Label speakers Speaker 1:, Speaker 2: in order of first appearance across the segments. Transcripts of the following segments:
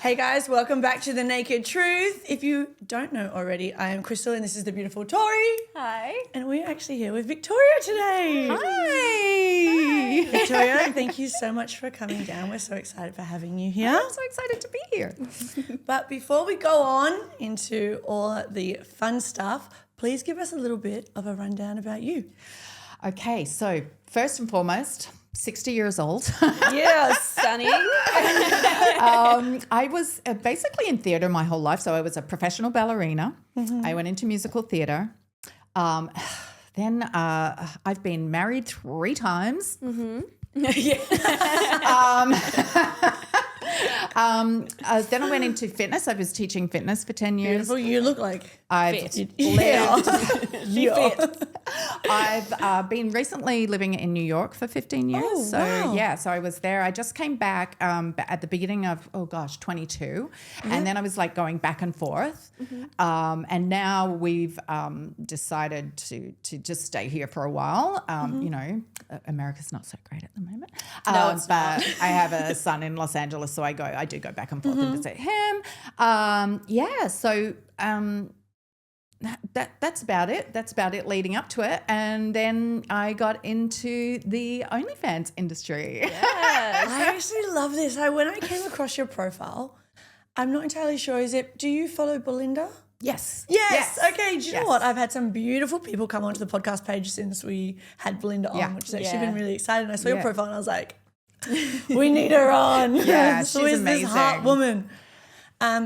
Speaker 1: Hey guys, welcome back to The Naked Truth. If you don't know already, I am Crystal and this is the beautiful Tori.
Speaker 2: Hi.
Speaker 1: And we're actually here with Victoria today.
Speaker 2: Hi.
Speaker 1: Victoria, thank you so much for coming down. We're so excited for having you here.
Speaker 2: I'm so excited to be here.
Speaker 1: But before we go on into all the fun stuff, please give us a little bit of a rundown about you.
Speaker 3: Okay, so first and foremost, 60 years old.
Speaker 1: Yes,
Speaker 2: Stunning.
Speaker 3: I was basically in theatre my whole life. So I was a professional ballerina. Mm-hmm. I went into musical theatre. Then I've been married 3 times.
Speaker 2: Mm-hmm.
Speaker 3: Then I went into fitness. I was teaching fitness for 10 years.
Speaker 1: beautiful. You look like
Speaker 3: I've
Speaker 1: fit.
Speaker 3: I've been recently living in New York for 15 years.
Speaker 1: Oh, wow.
Speaker 3: So I was there. I just came back at the beginning of 22, and then I was like going back and forth. And now we've decided to just stay here for a while. You know, America's not so great at the moment.
Speaker 2: No, it's
Speaker 3: but I have a son in Los Angeles, so I do go back and forth and visit him. So that's about it. That's about it leading up to it. And then I got into the OnlyFans industry.
Speaker 2: Yes.
Speaker 1: I actually love this. When I came across your profile, I'm not entirely sure. Do you follow Belinda?
Speaker 3: Yes.
Speaker 1: Yes. Okay. Do you know
Speaker 3: Yes.
Speaker 1: what? I've had some beautiful people come onto the podcast page since we had Belinda on,
Speaker 3: Yeah.
Speaker 1: which has actually
Speaker 2: Yeah.
Speaker 1: been really exciting. I saw your
Speaker 3: Yeah.
Speaker 1: profile and I was like, we need her on.
Speaker 3: Yeah,
Speaker 1: So
Speaker 3: she's
Speaker 1: is this
Speaker 3: amazing.
Speaker 1: hot woman?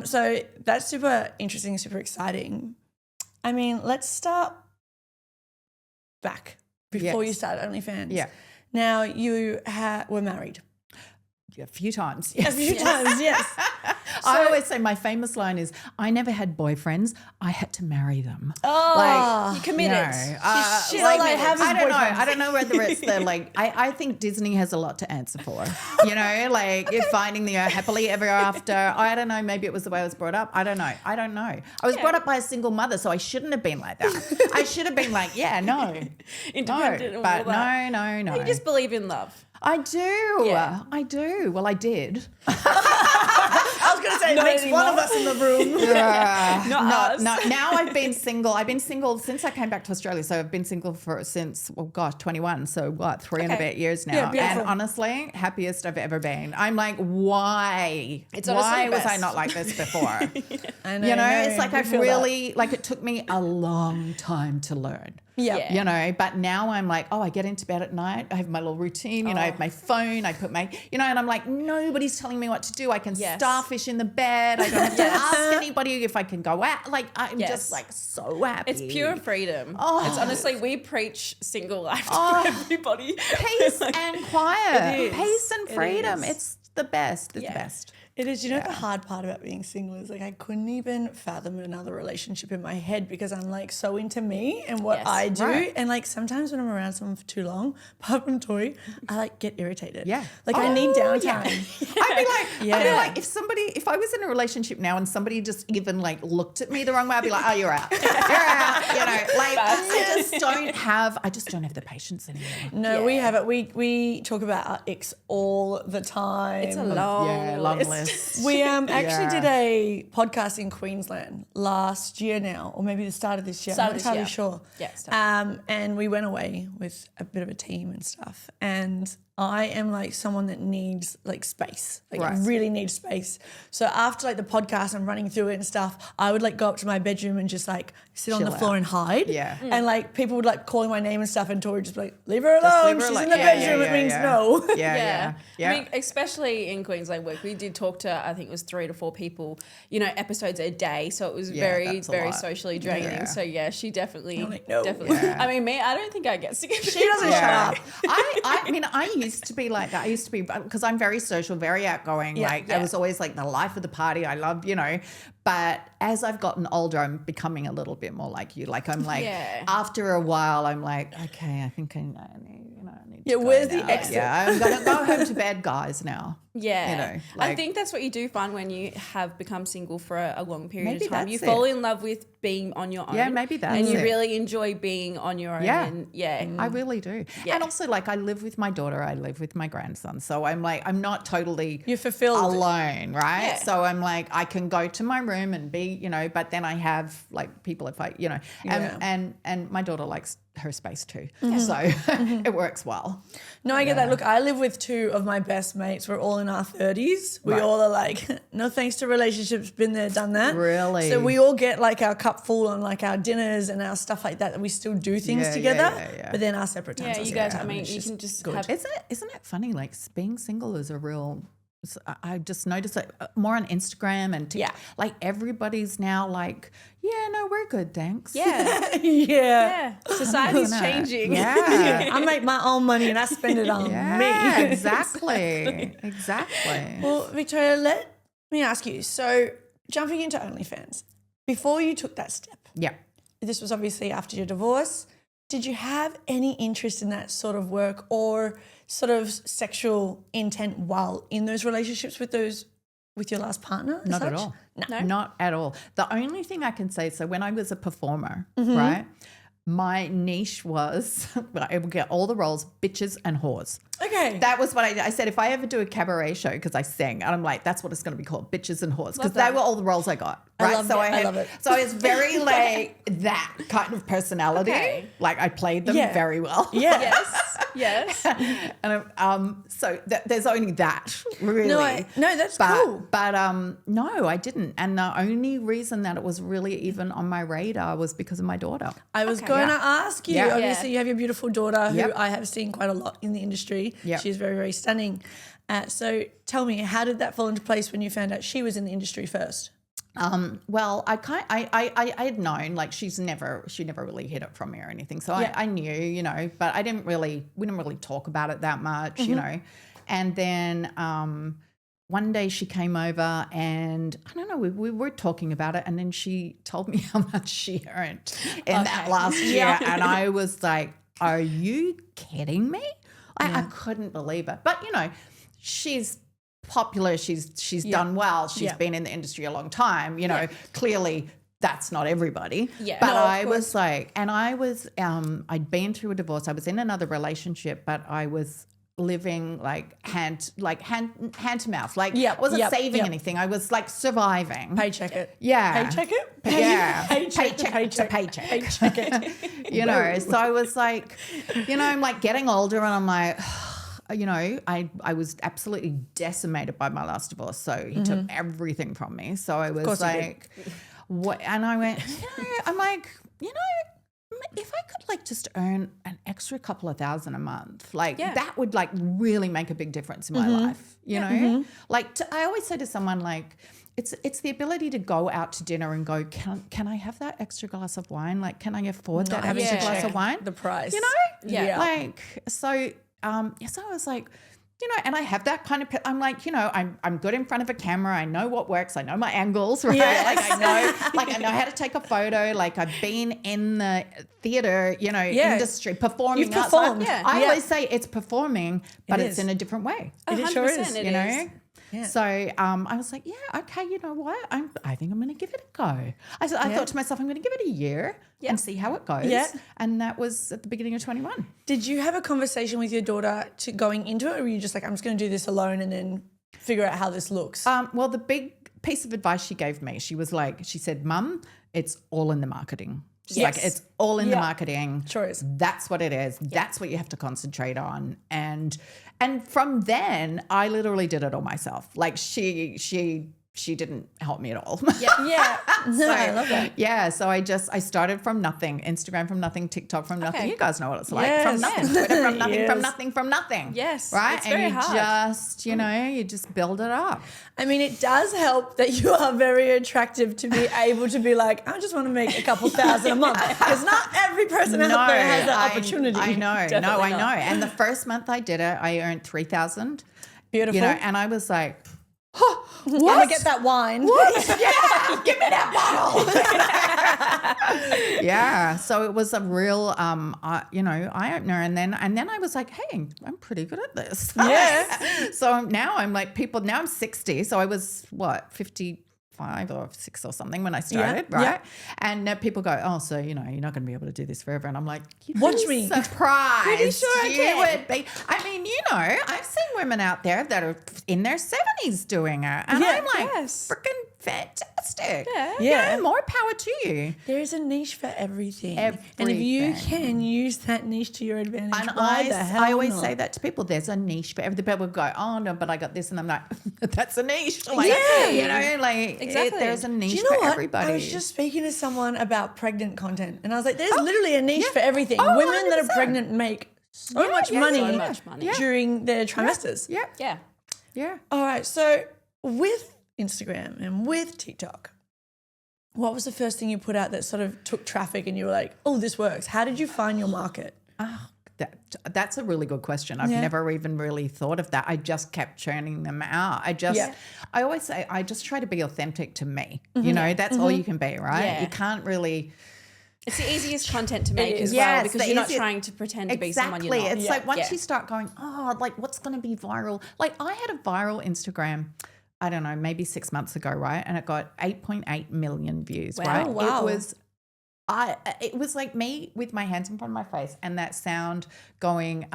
Speaker 1: So that's super interesting, super exciting. I mean, let's start back before you
Speaker 3: Yes.
Speaker 1: started OnlyFans.
Speaker 3: Yeah.
Speaker 1: Now you were married.
Speaker 3: A few times.
Speaker 1: A few times, yes.
Speaker 3: I always say my famous line is, I never had boyfriends. I had to marry them.
Speaker 1: Oh,
Speaker 2: You committed.
Speaker 1: she's like having
Speaker 3: I don't know.
Speaker 1: boyfriends.
Speaker 3: I don't know whether it's the I think Disney has a lot to answer for. You know, like you're finding the happily ever after. I don't know. Maybe it was the way I was brought up. I don't know. I was brought up by a single mother, so I shouldn't have been like that. I should have been like,
Speaker 2: Independent and
Speaker 3: but
Speaker 2: all that.
Speaker 3: no.
Speaker 2: You just believe in love.
Speaker 3: I do.
Speaker 2: Yeah.
Speaker 3: I do. Well, I did.
Speaker 1: I was going to say, it makes one of us in the room.
Speaker 2: Not us.
Speaker 3: No, now I've been single. I've been single since I came back to Australia. So I've been single since 21. So 3 and a bit years now.
Speaker 1: Yeah, beautiful.
Speaker 3: And honestly, happiest I've ever been. I'm like, why?
Speaker 2: It's honestly
Speaker 3: why
Speaker 2: the
Speaker 3: was I
Speaker 2: best.
Speaker 3: not like this before?
Speaker 1: I know,
Speaker 3: You know, it's like
Speaker 1: we
Speaker 3: I've
Speaker 1: feel
Speaker 3: really, like it took me a long time to learn.
Speaker 1: Yeah.
Speaker 2: Yeah.
Speaker 3: You know, but now I'm like, I get into bed at night. I have my little routine, I have my phone, I put my, and I'm like, nobody's telling me what to do. I can
Speaker 2: Yes.
Speaker 3: starfish in the bed. I don't have to ask anybody if I can go out. Like, I'm
Speaker 2: Yes.
Speaker 3: just like so happy.
Speaker 2: It's pure freedom.
Speaker 3: Oh.
Speaker 2: It's honestly, we preach single life to everybody.
Speaker 3: Peace and quiet.
Speaker 2: It is.
Speaker 3: Peace and
Speaker 2: It
Speaker 3: freedom.
Speaker 2: is.
Speaker 3: It's the best. It's
Speaker 2: Yeah.
Speaker 3: the best.
Speaker 1: It is. You know, the hard part about being single is like I couldn't even fathom another relationship in my head because I'm like so into me and what
Speaker 2: Yes,
Speaker 1: I do.
Speaker 3: right.
Speaker 1: And like sometimes when I'm around someone for too long, apart from Tori, I like get irritated.
Speaker 3: Yeah.
Speaker 1: Like I need downtime.
Speaker 3: Yeah. I'd be like, if I was in a relationship now and somebody just even like looked at me the wrong way, I'd be like, oh, you're out. You're out. You know, like I just don't have the patience anymore.
Speaker 1: No, we have it. We talk about our ex all the time.
Speaker 2: It's a long
Speaker 3: list.
Speaker 1: We actually
Speaker 3: Yeah.
Speaker 1: did a podcast in Queensland last year now, or maybe the start of this year.
Speaker 2: Start
Speaker 1: I'm
Speaker 2: of
Speaker 1: not
Speaker 2: this
Speaker 1: entirely
Speaker 2: year.
Speaker 1: sure.
Speaker 2: Yeah, start.
Speaker 1: And we went away with a bit of a team and stuff. And I am like someone that needs like space. Like I
Speaker 3: Right.
Speaker 1: really need space. So after like the podcast and running through it and stuff, I would like go up to my bedroom and just like sit on
Speaker 3: Chill
Speaker 1: the floor
Speaker 3: out.
Speaker 1: and hide.
Speaker 3: Yeah.
Speaker 1: And like people would like calling my name and stuff and Tori would just be like, leave her
Speaker 3: Just
Speaker 1: alone.
Speaker 3: leave her
Speaker 1: She's
Speaker 3: alone.
Speaker 1: in the
Speaker 3: Yeah,
Speaker 1: bedroom.
Speaker 3: yeah,
Speaker 1: It means
Speaker 3: yeah.
Speaker 1: no.
Speaker 3: Yeah.
Speaker 2: I mean, especially in Queensland work, we did talk to, I think it was 3 to 4 people, episodes a day. So it was very,
Speaker 3: that's a
Speaker 2: very
Speaker 3: lot.
Speaker 2: socially draining.
Speaker 3: Yeah.
Speaker 2: So yeah, she definitely,
Speaker 1: like, no.
Speaker 2: definitely.
Speaker 3: Yeah.
Speaker 2: I mean, me, I don't think I get sick of it.
Speaker 1: She doesn't shut up.
Speaker 3: I mean, I used to be like that. I used to be, because I'm very social, very outgoing.
Speaker 1: Yeah,
Speaker 3: I was always like the life of the party. I love, but as I've gotten older, I'm becoming a little bit more like you. Like I'm like,
Speaker 2: Yeah.
Speaker 3: after a while, I'm like, okay, I think I need
Speaker 1: Yeah, where's the exit?
Speaker 3: Yeah, I'm gonna go home to bed, guys. Now.
Speaker 2: Yeah.
Speaker 3: You know,
Speaker 2: I
Speaker 3: like-
Speaker 2: think that's what you do find when you have become single for a long period
Speaker 3: Maybe
Speaker 2: of time. You
Speaker 3: that's
Speaker 2: fall
Speaker 3: it.
Speaker 2: in love with being on your own.
Speaker 3: Yeah, maybe that's
Speaker 2: And you
Speaker 3: it.
Speaker 2: really enjoy being on your own.
Speaker 3: Yeah.
Speaker 2: And yeah.
Speaker 3: I really do.
Speaker 2: Yeah.
Speaker 3: And also, like, I live with my daughter, I live with my grandson. So I'm like, I'm not totally
Speaker 1: You're fulfilled.
Speaker 3: alone, right?
Speaker 2: Yeah.
Speaker 3: So I'm like, I can go to my room and be, you know, but then I have like people if I, you know, and my daughter likes her space too. So it works well.
Speaker 1: No, I get that. Look, I live with two of my best mates. We're all in our 30s. We all are like, no thanks to relationships, been there, done that.
Speaker 3: Really?
Speaker 1: So we all get like our cup full on like our dinners and our stuff like that we still do things
Speaker 3: Yeah,
Speaker 1: together.
Speaker 3: yeah.
Speaker 1: But then our separate times.
Speaker 2: Yeah,
Speaker 1: are
Speaker 2: you
Speaker 1: separate
Speaker 2: guys, I
Speaker 1: time,
Speaker 2: mean,
Speaker 1: and it's
Speaker 2: you can just
Speaker 1: good.
Speaker 2: have
Speaker 3: Isn't it funny? Like being single is a real. I just noticed it more on Instagram and TikTok. Like everybody's now like, yeah, no, we're good, thanks.
Speaker 2: Yeah.
Speaker 1: Yeah.
Speaker 2: Society's
Speaker 3: Isn't it?
Speaker 2: changing.
Speaker 3: Yeah.
Speaker 1: I make my own money and I spend it on
Speaker 3: Yeah,
Speaker 1: me.
Speaker 3: exactly. Exactly.
Speaker 1: Well, Victoria, let me ask you. So jumping into OnlyFans, before you took that step,
Speaker 3: Yeah.
Speaker 1: this was obviously after your divorce. Did you have any interest in that sort of work or sort of sexual intent while in those relationships with your last partner? as
Speaker 3: Not at
Speaker 1: such?
Speaker 3: all.
Speaker 1: No.
Speaker 3: Not at all. The only thing I can say, so when I was a performer,
Speaker 1: Mm-hmm.
Speaker 3: right, my niche was, I would get all the roles, bitches and whores.
Speaker 1: Okay.
Speaker 3: That was what I said. If I ever do a cabaret show, because I sing, and I'm like, that's what it's going to be called, bitches and whores, because they
Speaker 1: that.
Speaker 3: were all the roles I got.
Speaker 1: I
Speaker 3: Right.
Speaker 1: love it. I love it.
Speaker 3: So it's very like that kind of personality.
Speaker 2: Okay.
Speaker 3: Like I played them
Speaker 1: Yeah.
Speaker 3: very well.
Speaker 1: Yeah.
Speaker 2: Yes.
Speaker 3: And so there's only that really.
Speaker 1: No, that's
Speaker 3: But,
Speaker 1: cool.
Speaker 3: but no, I didn't. And the only reason that it was really even on my radar was because of my daughter.
Speaker 1: I was going to ask you.
Speaker 3: Yeah.
Speaker 1: Obviously, you have your beautiful daughter who
Speaker 3: Yep.
Speaker 1: I have seen quite a lot in the industry.
Speaker 3: Yep.
Speaker 1: She's very, very stunning. So tell me, how did that fall into place when you found out she was in the industry first?
Speaker 3: Well, I had known, like she never really hid it from me or anything. So I knew, you know, but we didn't really talk about it that much, you know. And then one day she came over and I don't know, we were talking about it, and then she told me how much she earned in that last year. And I was like, are you kidding me? I couldn't believe it. But, you know, she's popular, she's done well, she's been in the industry a long time, you know, clearly that's not everybody.
Speaker 2: Yeah.
Speaker 3: But
Speaker 2: No, of
Speaker 3: I was like, and I was I'd been through a divorce, I was in another relationship, but I was living like hand to mouth, like wasn't saving anything, I was like surviving.
Speaker 1: Paycheck it.
Speaker 3: Yeah.
Speaker 1: Paycheck it?
Speaker 3: Yeah.
Speaker 1: Paycheck to
Speaker 3: Paycheck.
Speaker 1: Paycheck it.
Speaker 3: You know, so I was like, you know, I'm like getting older and I'm like, you know, I was absolutely decimated by my last divorce. So he took everything from me. So I was like, what? And I went, you know, I'm like, you know, if I could like just earn an extra couple of $1,000 a month, like that would like really make a big difference in my life, you know? Like I always say to someone like, it's the ability to go out to dinner and go, can I have that extra glass of wine? Like, can I afford that extra glass of wine?
Speaker 1: The price.
Speaker 3: You know?
Speaker 1: Yeah.
Speaker 3: Like, so, so I was like, you know, and I have that kind of, I'm like, you know, I'm good in front of a camera. I know what works. I know my angles, right?
Speaker 1: Yes.
Speaker 3: I know how to take a photo. Like I've been in the theater, you know, industry, performing.
Speaker 1: You've performed.
Speaker 3: I always say it's performing, but it's in a different way.
Speaker 1: It sure is.
Speaker 2: It
Speaker 3: You know?
Speaker 2: is.
Speaker 1: Yeah.
Speaker 3: So I was like, yeah, okay, you know what? I think I'm going to give it a go. I thought to myself, I'm going to give it a year and see how it goes.
Speaker 1: Yeah.
Speaker 3: And that was at the beginning of 21.
Speaker 1: Did you have a conversation with your daughter to going into it, or were you just like, I'm just going to do this alone and then figure out how this looks?
Speaker 3: Well, the big piece of advice she gave me, she said, Mum, it's all in the marketing. She's like, it's all in the marketing.
Speaker 1: Sure is.
Speaker 3: That's what it is. That's what you have to concentrate on. And from then, I literally did it all myself. Like she didn't help me at all.
Speaker 1: Yeah. No, I love that.
Speaker 3: Yeah, so I started from nothing, Instagram from nothing, TikTok from nothing. You guys know what it's like.
Speaker 1: Yes.
Speaker 3: From nothing, Twitter from nothing,
Speaker 1: Yes.
Speaker 3: from nothing.
Speaker 2: Yes,
Speaker 3: Right?
Speaker 2: it's very
Speaker 3: you
Speaker 2: hard.
Speaker 3: just, you know, you just build it up.
Speaker 1: I mean, it does help that you are very attractive to be able to be like, I just want to make a couple $1,000 a month. Because not every person out there has that opportunity.
Speaker 3: I know.
Speaker 1: Definitely
Speaker 3: I
Speaker 1: not.
Speaker 3: know. And the first month I did it, I earned $3,000.
Speaker 1: Beautiful.
Speaker 3: You know, and I was like,
Speaker 1: I'm gonna get that wine.
Speaker 3: Yeah, give me that bottle. Yeah, so it was a real, eye opener, and then I was like, hey, I'm pretty good at this.
Speaker 1: Yeah.
Speaker 3: So now I'm like now I'm 60, so I was 55 or 6 or something when I started,
Speaker 1: Yeah,
Speaker 3: right?
Speaker 1: yeah.
Speaker 3: And now people go, oh, so you're not going to be able to do this forever, and I'm like,
Speaker 1: Watch me.
Speaker 3: Surprised.
Speaker 1: Pretty sure I
Speaker 3: you
Speaker 1: can.
Speaker 3: would be. I mean, I've seen women out there that are in their 70s doing it, and
Speaker 1: Yeah,
Speaker 3: I'm like,
Speaker 2: yes.
Speaker 3: freaking fantastic.
Speaker 2: Yeah.
Speaker 1: Yeah.
Speaker 3: More power to you.
Speaker 1: There is a niche for everything. And if you
Speaker 3: Everything.
Speaker 1: can use that niche to your advantage,
Speaker 3: And
Speaker 1: why the hell
Speaker 3: I always
Speaker 1: not?
Speaker 3: say that to people. There's a niche for everything. People go, oh no, but I got this, and I'm like, that's a niche. Like,
Speaker 1: Yeah.
Speaker 2: Exactly.
Speaker 3: There's a niche
Speaker 1: Do you know
Speaker 3: for
Speaker 1: what?
Speaker 3: everybody.
Speaker 1: I was just speaking to someone about pregnant content, and I was like, "There's literally a niche for everything.
Speaker 3: Oh,
Speaker 1: Women that are
Speaker 3: 100%.
Speaker 1: pregnant make so much money
Speaker 2: So much money.
Speaker 1: during their trimesters."
Speaker 3: Yeah,
Speaker 2: Yeah.
Speaker 3: yeah.
Speaker 1: All right, so with Instagram and with TikTok, what was the first thing you put out that sort of took traffic and you were like, "Oh, this works"? How did you find your market?
Speaker 3: That's a really good question. I've
Speaker 1: Yeah.
Speaker 3: never even really thought of that. I just kept churning them out. I always say I just try to be authentic to me. That's all you can be, right?
Speaker 2: Yeah.
Speaker 3: You can't really.
Speaker 2: It's the easiest content to make
Speaker 1: is.
Speaker 2: as
Speaker 3: Yes,
Speaker 2: well because
Speaker 3: the
Speaker 2: you're not
Speaker 3: easiest-
Speaker 2: trying to pretend to be
Speaker 3: Exactly.
Speaker 2: someone you're not.
Speaker 3: It's like once
Speaker 2: Yeah.
Speaker 3: you start going, oh, like what's going to be viral? Like I had a viral Instagram, I don't know, maybe 6 months ago, right? And it got 8.8 million views,
Speaker 2: Wow.
Speaker 3: right?
Speaker 1: Wow.
Speaker 3: It was like me with my hands in front of my face and that sound going,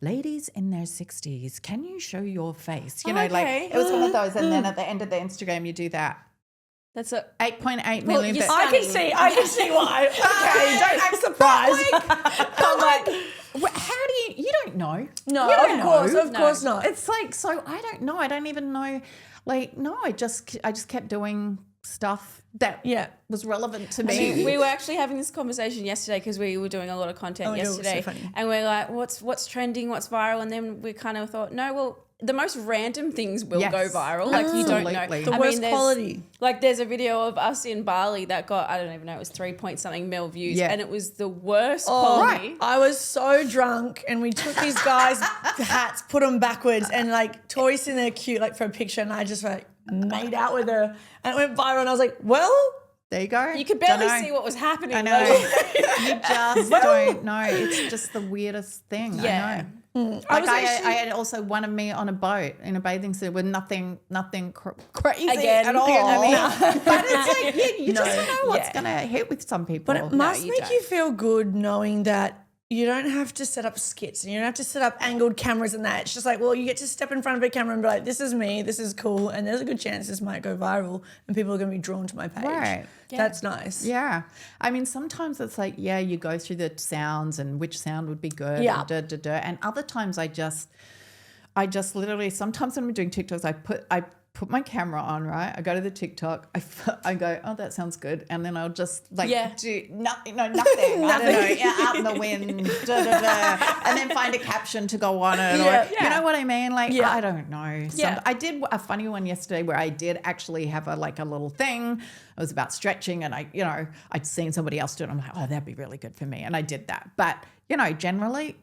Speaker 3: ladies in their 60s, can you show your face? Like
Speaker 2: Okay.
Speaker 3: it was one of those. And then at the end of the Instagram, you do that.
Speaker 2: That's a
Speaker 3: 8.8 million.
Speaker 2: you're
Speaker 1: I can see why. Okay, don't act surprised.
Speaker 3: I'm like, how do you don't know.
Speaker 1: No,
Speaker 3: You don't
Speaker 1: of course not.
Speaker 3: It's like, so I don't know. I don't even know. Like, no, I just kept doing stuff that was relevant to me.
Speaker 2: we were actually having this conversation yesterday because we were doing a lot of content
Speaker 1: Oh, yeah, it was so
Speaker 2: yesterday,
Speaker 1: funny.
Speaker 2: and we're like, "What's trending? What's viral?" And then we kind of thought, "No, well, the most random things will
Speaker 3: Yes,
Speaker 2: go viral. Like you don't know.
Speaker 3: absolutely.
Speaker 1: The worst quality.
Speaker 2: Like there's a video of us in Bali that got I don't even know it was 3 point something mil views,
Speaker 3: Yeah.
Speaker 2: and it was the worst
Speaker 1: Oh,
Speaker 2: quality.
Speaker 1: I was so drunk, and we took these guys' hats, put them backwards, and like Tori's in there cute, like for a picture, and I just like made out with her, and it went viral. And I was like, "Well,
Speaker 3: There you go.
Speaker 2: You could barely
Speaker 3: Dunno.
Speaker 2: see what was happening.
Speaker 3: I know. You just don't know. It's just the weirdest thing.
Speaker 2: Yeah.
Speaker 3: I know.
Speaker 1: I
Speaker 3: Like
Speaker 1: was
Speaker 3: I
Speaker 1: actually-
Speaker 3: had also one of me on a boat in a bathing suit with nothing crazy
Speaker 2: Again,
Speaker 3: at all.
Speaker 2: I mean-
Speaker 3: But it's like you just
Speaker 1: No,
Speaker 3: don't know what's
Speaker 2: yeah.
Speaker 3: going to hit with some people.
Speaker 1: But it must
Speaker 2: you
Speaker 1: make
Speaker 2: don't.
Speaker 1: you feel good knowing that you don't have to set up skits and you don't have to set up angled cameras and that. It's just like, well, you get to step in front of a camera and be like, this is me, this is cool, and there's a good chance this might go viral and people are going to be drawn to my page.
Speaker 3: Right.
Speaker 1: That's nice.
Speaker 3: Yeah. I mean, sometimes it's like, yeah, you go through the sounds and which sound would be good.
Speaker 1: Yeah.
Speaker 3: And, and other times I just literally, sometimes when I'm doing TikToks, I put my camera on, right? I go to the TikTok, I go, oh, that sounds good. And then I'll just like do nothing. I don't know, out in the wind, and then find a caption to go on it. Or, you know what I mean? Like, I don't know. I did a funny one yesterday where I did actually have a little thing. It was about stretching and I'd seen somebody else do it. I'm like, oh, that'd be really good for me. And I did that. But, generally,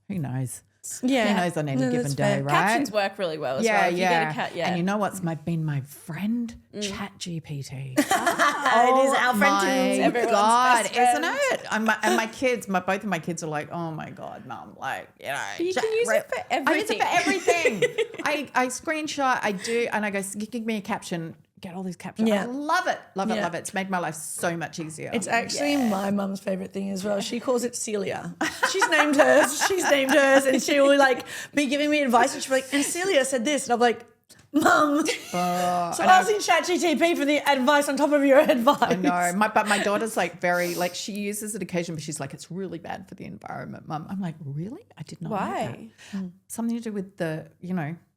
Speaker 3: who knows?
Speaker 1: Yeah.
Speaker 3: Who knows on any given
Speaker 1: that's
Speaker 3: day,
Speaker 1: fair.
Speaker 3: right?
Speaker 2: Captions work really well as well. If you get a
Speaker 3: And you know what's been my friend? ChatGPT.
Speaker 1: It is our friend too.
Speaker 3: My
Speaker 2: Everyone's
Speaker 3: God,
Speaker 2: best
Speaker 3: isn't
Speaker 2: friend.
Speaker 3: it? And my kids, both of my kids are like, oh my God, Mum, like,
Speaker 2: You can use it for everything.
Speaker 3: I use it for everything. I screenshot, I do, and I go, give me a caption. Get all these captions.
Speaker 1: Yeah.
Speaker 3: I love it. Love it,
Speaker 1: Yeah.
Speaker 3: love it. It's made my life so much easier.
Speaker 1: It's actually my mum's favorite thing as well. She calls it Celia. She's named hers, and she will like be giving me advice, and she'll be like, and Celia said this, and I'm like, Mum. So asking ChatGPT for the advice on top of your advice.
Speaker 3: I know. But my daughter's like very, like, she uses it occasionally, but she's like, it's really bad for the environment, Mum. I'm like, really? I did not know
Speaker 2: Why?
Speaker 3: that. Something to do with the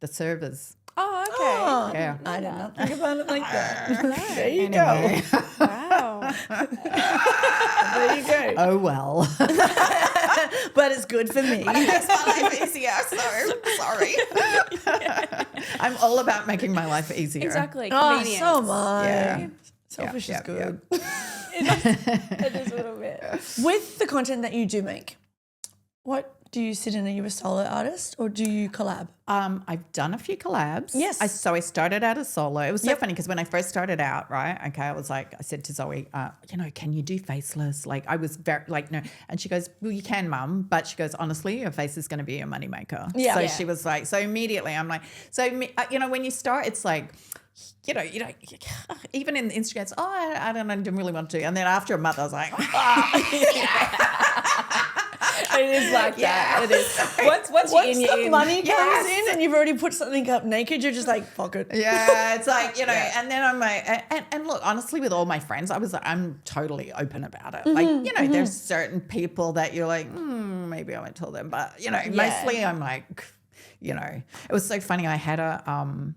Speaker 3: servers.
Speaker 2: Oh, okay.
Speaker 1: Oh,
Speaker 3: Yeah.
Speaker 1: I did not think about it like that. There you
Speaker 3: Anyway.
Speaker 1: go.
Speaker 2: Wow.
Speaker 1: There you go.
Speaker 3: Oh, well.
Speaker 1: But it's good for me.
Speaker 3: It makes my life easier, so sorry. I'm all about making my life easier.
Speaker 2: Exactly.
Speaker 1: Oh,
Speaker 2: Convenience.
Speaker 1: so am I.
Speaker 3: Yeah.
Speaker 1: Selfish
Speaker 3: Yeah,
Speaker 1: is good.
Speaker 2: It is a little bit.
Speaker 1: With the content that you do make, what do you sit in? Are you a solo artist or do you collab?
Speaker 3: I've done a few collabs.
Speaker 1: Yes.
Speaker 3: So I started out as solo. It was so funny because when I first started out, right? Okay, I was like, I said to Zoe, can you do faceless? Like I was very like, no. And she goes, well, you can, mum. But she goes, honestly, your face is going to be your moneymaker.
Speaker 1: Yeah.
Speaker 3: So
Speaker 1: Yeah.
Speaker 3: she was like, so immediately I'm like, when you start, it's like, even in Instagram, I didn't really want to. And then after a month, I was like,
Speaker 2: It is like that. It is. Once
Speaker 1: Once
Speaker 2: you're
Speaker 1: the
Speaker 2: in,
Speaker 1: money comes in and you've already put something up naked, you're just like, fuck it.
Speaker 3: yeah, it's like, and then I'm like, and look, honestly, with all my friends, I'm totally open about it. Like, there's certain people that you're like, maybe I won't tell them, but, mostly I'm like, it was so funny. I had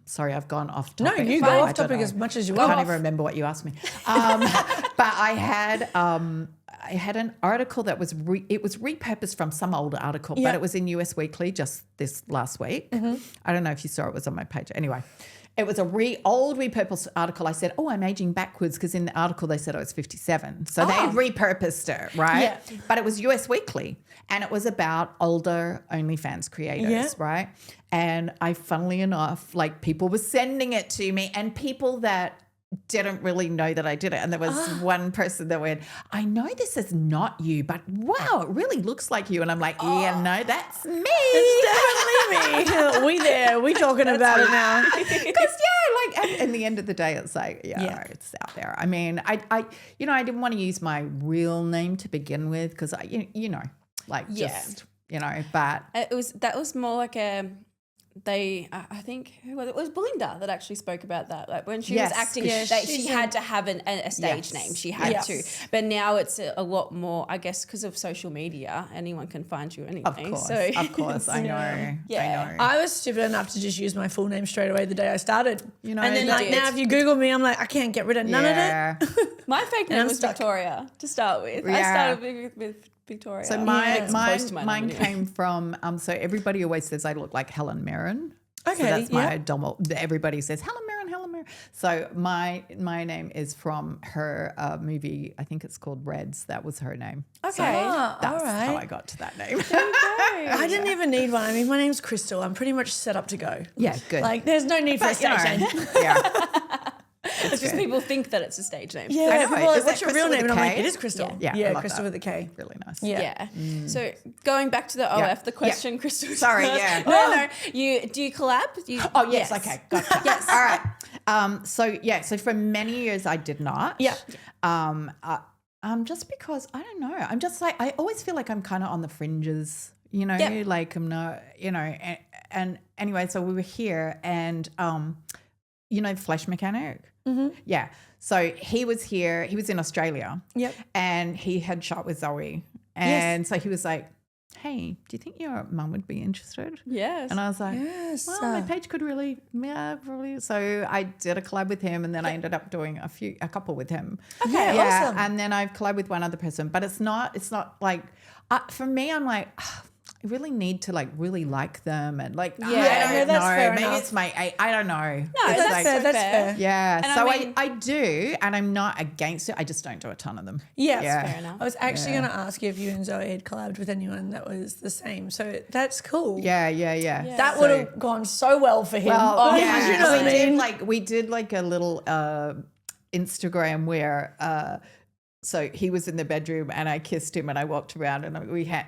Speaker 3: sorry, I've gone off topic.
Speaker 1: No, you go off topic as much as you want.
Speaker 3: I can't even remember what you asked me. But I had an article that was it was repurposed from some old article, but it was in US Weekly just this last week. I don't know if you saw it was on my page. Anyway, it was a old repurposed article. I said, I'm aging backwards because in the article they said I was 57. So they had repurposed it, right?
Speaker 1: Yeah.
Speaker 3: But it was US Weekly and it was about older OnlyFans creators, right? And funnily enough, like people were sending it to me and people that didn't really know that I did it. And there was one person that went, I know this is not you, but wow, it really looks like you. And I'm like, yeah, no, that's me.
Speaker 1: It's definitely me. We talking about it now.
Speaker 3: Because in the end of the day, it's like, it's out there. I mean, I didn't want to use my real name to begin with because but
Speaker 2: that was more like I think who was it? It was Belinda that actually spoke about that. Like when she was acting, she had to have a stage name. She had to. But now it's a lot more, I guess, because of social media. Anyone can find you anyway.
Speaker 3: Of course, I know.
Speaker 2: Yeah.
Speaker 3: I know.
Speaker 1: I was stupid enough to just use my full name straight away the day I started.
Speaker 3: You know,
Speaker 1: and then now if you Google me, I'm like, I can't get rid of none of it.
Speaker 2: My fake name was Victoria to start with. I started with Victoria.
Speaker 3: So mine came from, so everybody always says I look like Helen Mirren.
Speaker 1: Okay,
Speaker 3: so that's my double. Everybody says Helen Mirren. So my name is from her movie. I think it's called Reds. That was her name.
Speaker 1: Okay,
Speaker 3: so that's
Speaker 1: all right.
Speaker 3: how I got to that name.
Speaker 1: I didn't even need one. I mean, my name's Crystal. I'm pretty much set up to go.
Speaker 3: Yeah, good.
Speaker 1: Like, there's no need for a stage name.
Speaker 3: Yeah.
Speaker 2: It's just people think that it's a stage name.
Speaker 1: Yeah, people are like,
Speaker 3: Is
Speaker 1: what's
Speaker 3: that
Speaker 1: your real
Speaker 3: Crystal
Speaker 1: name?
Speaker 3: with
Speaker 1: And
Speaker 3: a
Speaker 1: I'm like,
Speaker 3: K?
Speaker 1: it is Crystal.
Speaker 3: Yeah,
Speaker 1: Crystal with a K.
Speaker 3: Really nice.
Speaker 1: Yeah.
Speaker 2: So going back to the OF, the question, Crystal.
Speaker 3: Sorry, yeah.
Speaker 2: No. Do you collab?
Speaker 3: Yes. Okay, gotcha. Yes. All right. So for many years I did not.
Speaker 1: Yeah.
Speaker 3: Just because I don't know. I'm just like I always feel like I'm kind of on the fringes. Like I'm not. And anyway, so we were here, and Flesh Mechanic.
Speaker 1: Mm-hmm.
Speaker 3: Yeah. So he was here. He was in Australia.
Speaker 1: Yep.
Speaker 3: And he had shot with Zoe, and so he was like, hey, do you think your mum would be interested?
Speaker 2: Yes.
Speaker 3: And I was like,
Speaker 1: Yes.
Speaker 3: well, my page could really, probably. So I did a collab with him, and then I ended up doing a couple with him.
Speaker 1: Okay, awesome.
Speaker 3: And then I've collabed with one other person, but it's not like, for me, I'm like, I really need to really like them and I don't
Speaker 1: that's
Speaker 3: know.
Speaker 1: fair
Speaker 3: Maybe
Speaker 1: enough.
Speaker 3: it's I don't know.
Speaker 2: No,
Speaker 3: It's
Speaker 2: that's fair.
Speaker 1: That's fair.
Speaker 3: Yeah.
Speaker 2: And
Speaker 3: so
Speaker 2: I mean-
Speaker 3: I do, and I'm not against it. I just don't do a ton of them.
Speaker 1: Yeah.
Speaker 2: Fair enough.
Speaker 1: I was actually going to ask you if you and Zoe had collabed with anyone that was the same. So that's cool.
Speaker 3: Yeah.
Speaker 1: That would have gone so well for him.
Speaker 3: Well,
Speaker 1: you know what I mean?
Speaker 3: we did a little Instagram where so he was in the bedroom and I kissed him and I walked around and we hand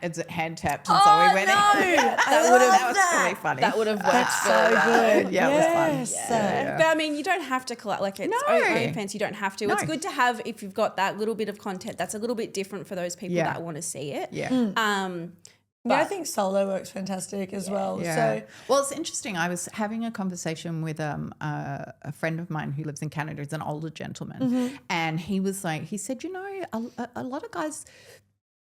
Speaker 3: tapped and so we went in. That was really funny.
Speaker 2: That would have worked.
Speaker 1: That's so good.
Speaker 3: Yeah, it was
Speaker 1: Yes.
Speaker 3: fun. Yeah.
Speaker 2: But I mean, you don't have to collab. Like it's OnlyFans, you don't have to.
Speaker 3: No.
Speaker 2: It's good to have if you've got that little bit of content that's a little bit different for those people that want to see it.
Speaker 3: Yeah.
Speaker 1: Yeah, I think solo works fantastic as well.
Speaker 3: Yeah.
Speaker 1: So
Speaker 3: Well, it's interesting. I was having a conversation with a friend of mine who lives in Canada. He's an older gentleman. And he was like, he said, a lot of guys,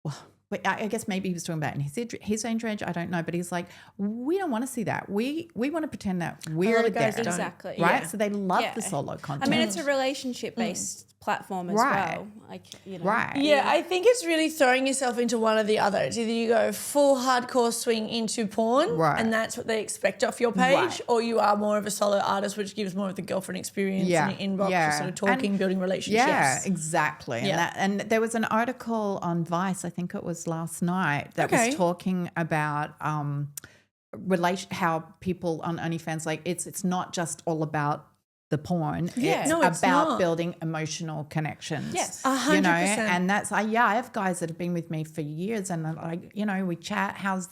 Speaker 3: well, but I guess maybe he was talking about it. And he said his age, I don't know, but he's like, we don't want to see that. We want to pretend that we're
Speaker 1: of guys
Speaker 3: there.
Speaker 1: don't.
Speaker 2: Exactly.
Speaker 3: Right?
Speaker 2: Yeah.
Speaker 3: So they love
Speaker 2: Yeah.
Speaker 3: the solo
Speaker 2: I
Speaker 3: content.
Speaker 2: mean, it's a relationship-based platform as
Speaker 3: Right.
Speaker 2: well. Like,
Speaker 3: Right.
Speaker 1: yeah, I think it's really throwing yourself into one or the other. It's either you go full hardcore swing into porn,
Speaker 3: Right.
Speaker 1: and that's what they expect off your page,
Speaker 3: Right.
Speaker 1: or you are more of a solo artist, which gives more of the girlfriend experience in your inbox, just sort of talking,
Speaker 3: And-
Speaker 1: building relationships.
Speaker 3: Yeah, exactly.
Speaker 1: Yeah.
Speaker 3: And there was an article on Vice, I think it was just last night that was talking about how people on OnlyFans, like it's not just all about the porn.
Speaker 2: Yeah.
Speaker 3: It's
Speaker 1: No, it's
Speaker 3: about
Speaker 1: not.
Speaker 3: building emotional connections.
Speaker 2: Yes.
Speaker 1: 100%.
Speaker 3: You know, and that's I have guys that have been with me for years, and like, you know, we chat. How's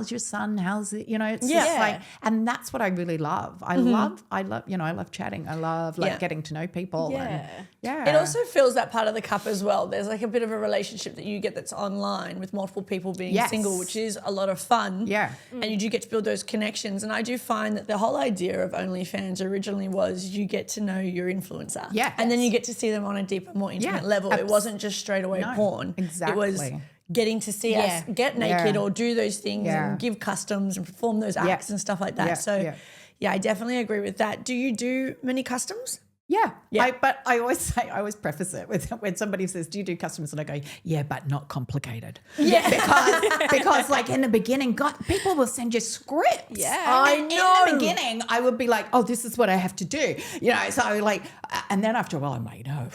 Speaker 3: your son? How's it? You know, it's just like, and that's what I really love. I love, you know, I love chatting. I love like getting to know people.
Speaker 2: Yeah.
Speaker 3: And,
Speaker 1: It also fills that part of the cup as well. There's like a bit of a relationship that you get that's online with multiple people being single, which is a lot of fun.
Speaker 3: Yeah.
Speaker 1: And you do get to build those connections. And I do find that the whole idea of OnlyFans originally was you get to know your influencer.
Speaker 3: Yeah.
Speaker 1: And then you get to see them on a deeper, more intimate level. It wasn't just straight away porn.
Speaker 3: exactly.
Speaker 1: It was getting to see us get naked or do those things and give customs and perform those acts and stuff like that. So yeah, I definitely agree with that. Do you do many customs?
Speaker 3: Yeah.
Speaker 1: Yeah.
Speaker 3: But I always preface it with when somebody says, do you do customs? And I go, yeah, but not complicated.
Speaker 1: Yeah.
Speaker 3: Because like in the beginning, God, people will send you scripts.
Speaker 2: Yeah.
Speaker 1: I
Speaker 3: And
Speaker 1: know.
Speaker 3: in the beginning, I would be like, oh, this is what I have to do. You know, so like, and then after a while, I'm like, no,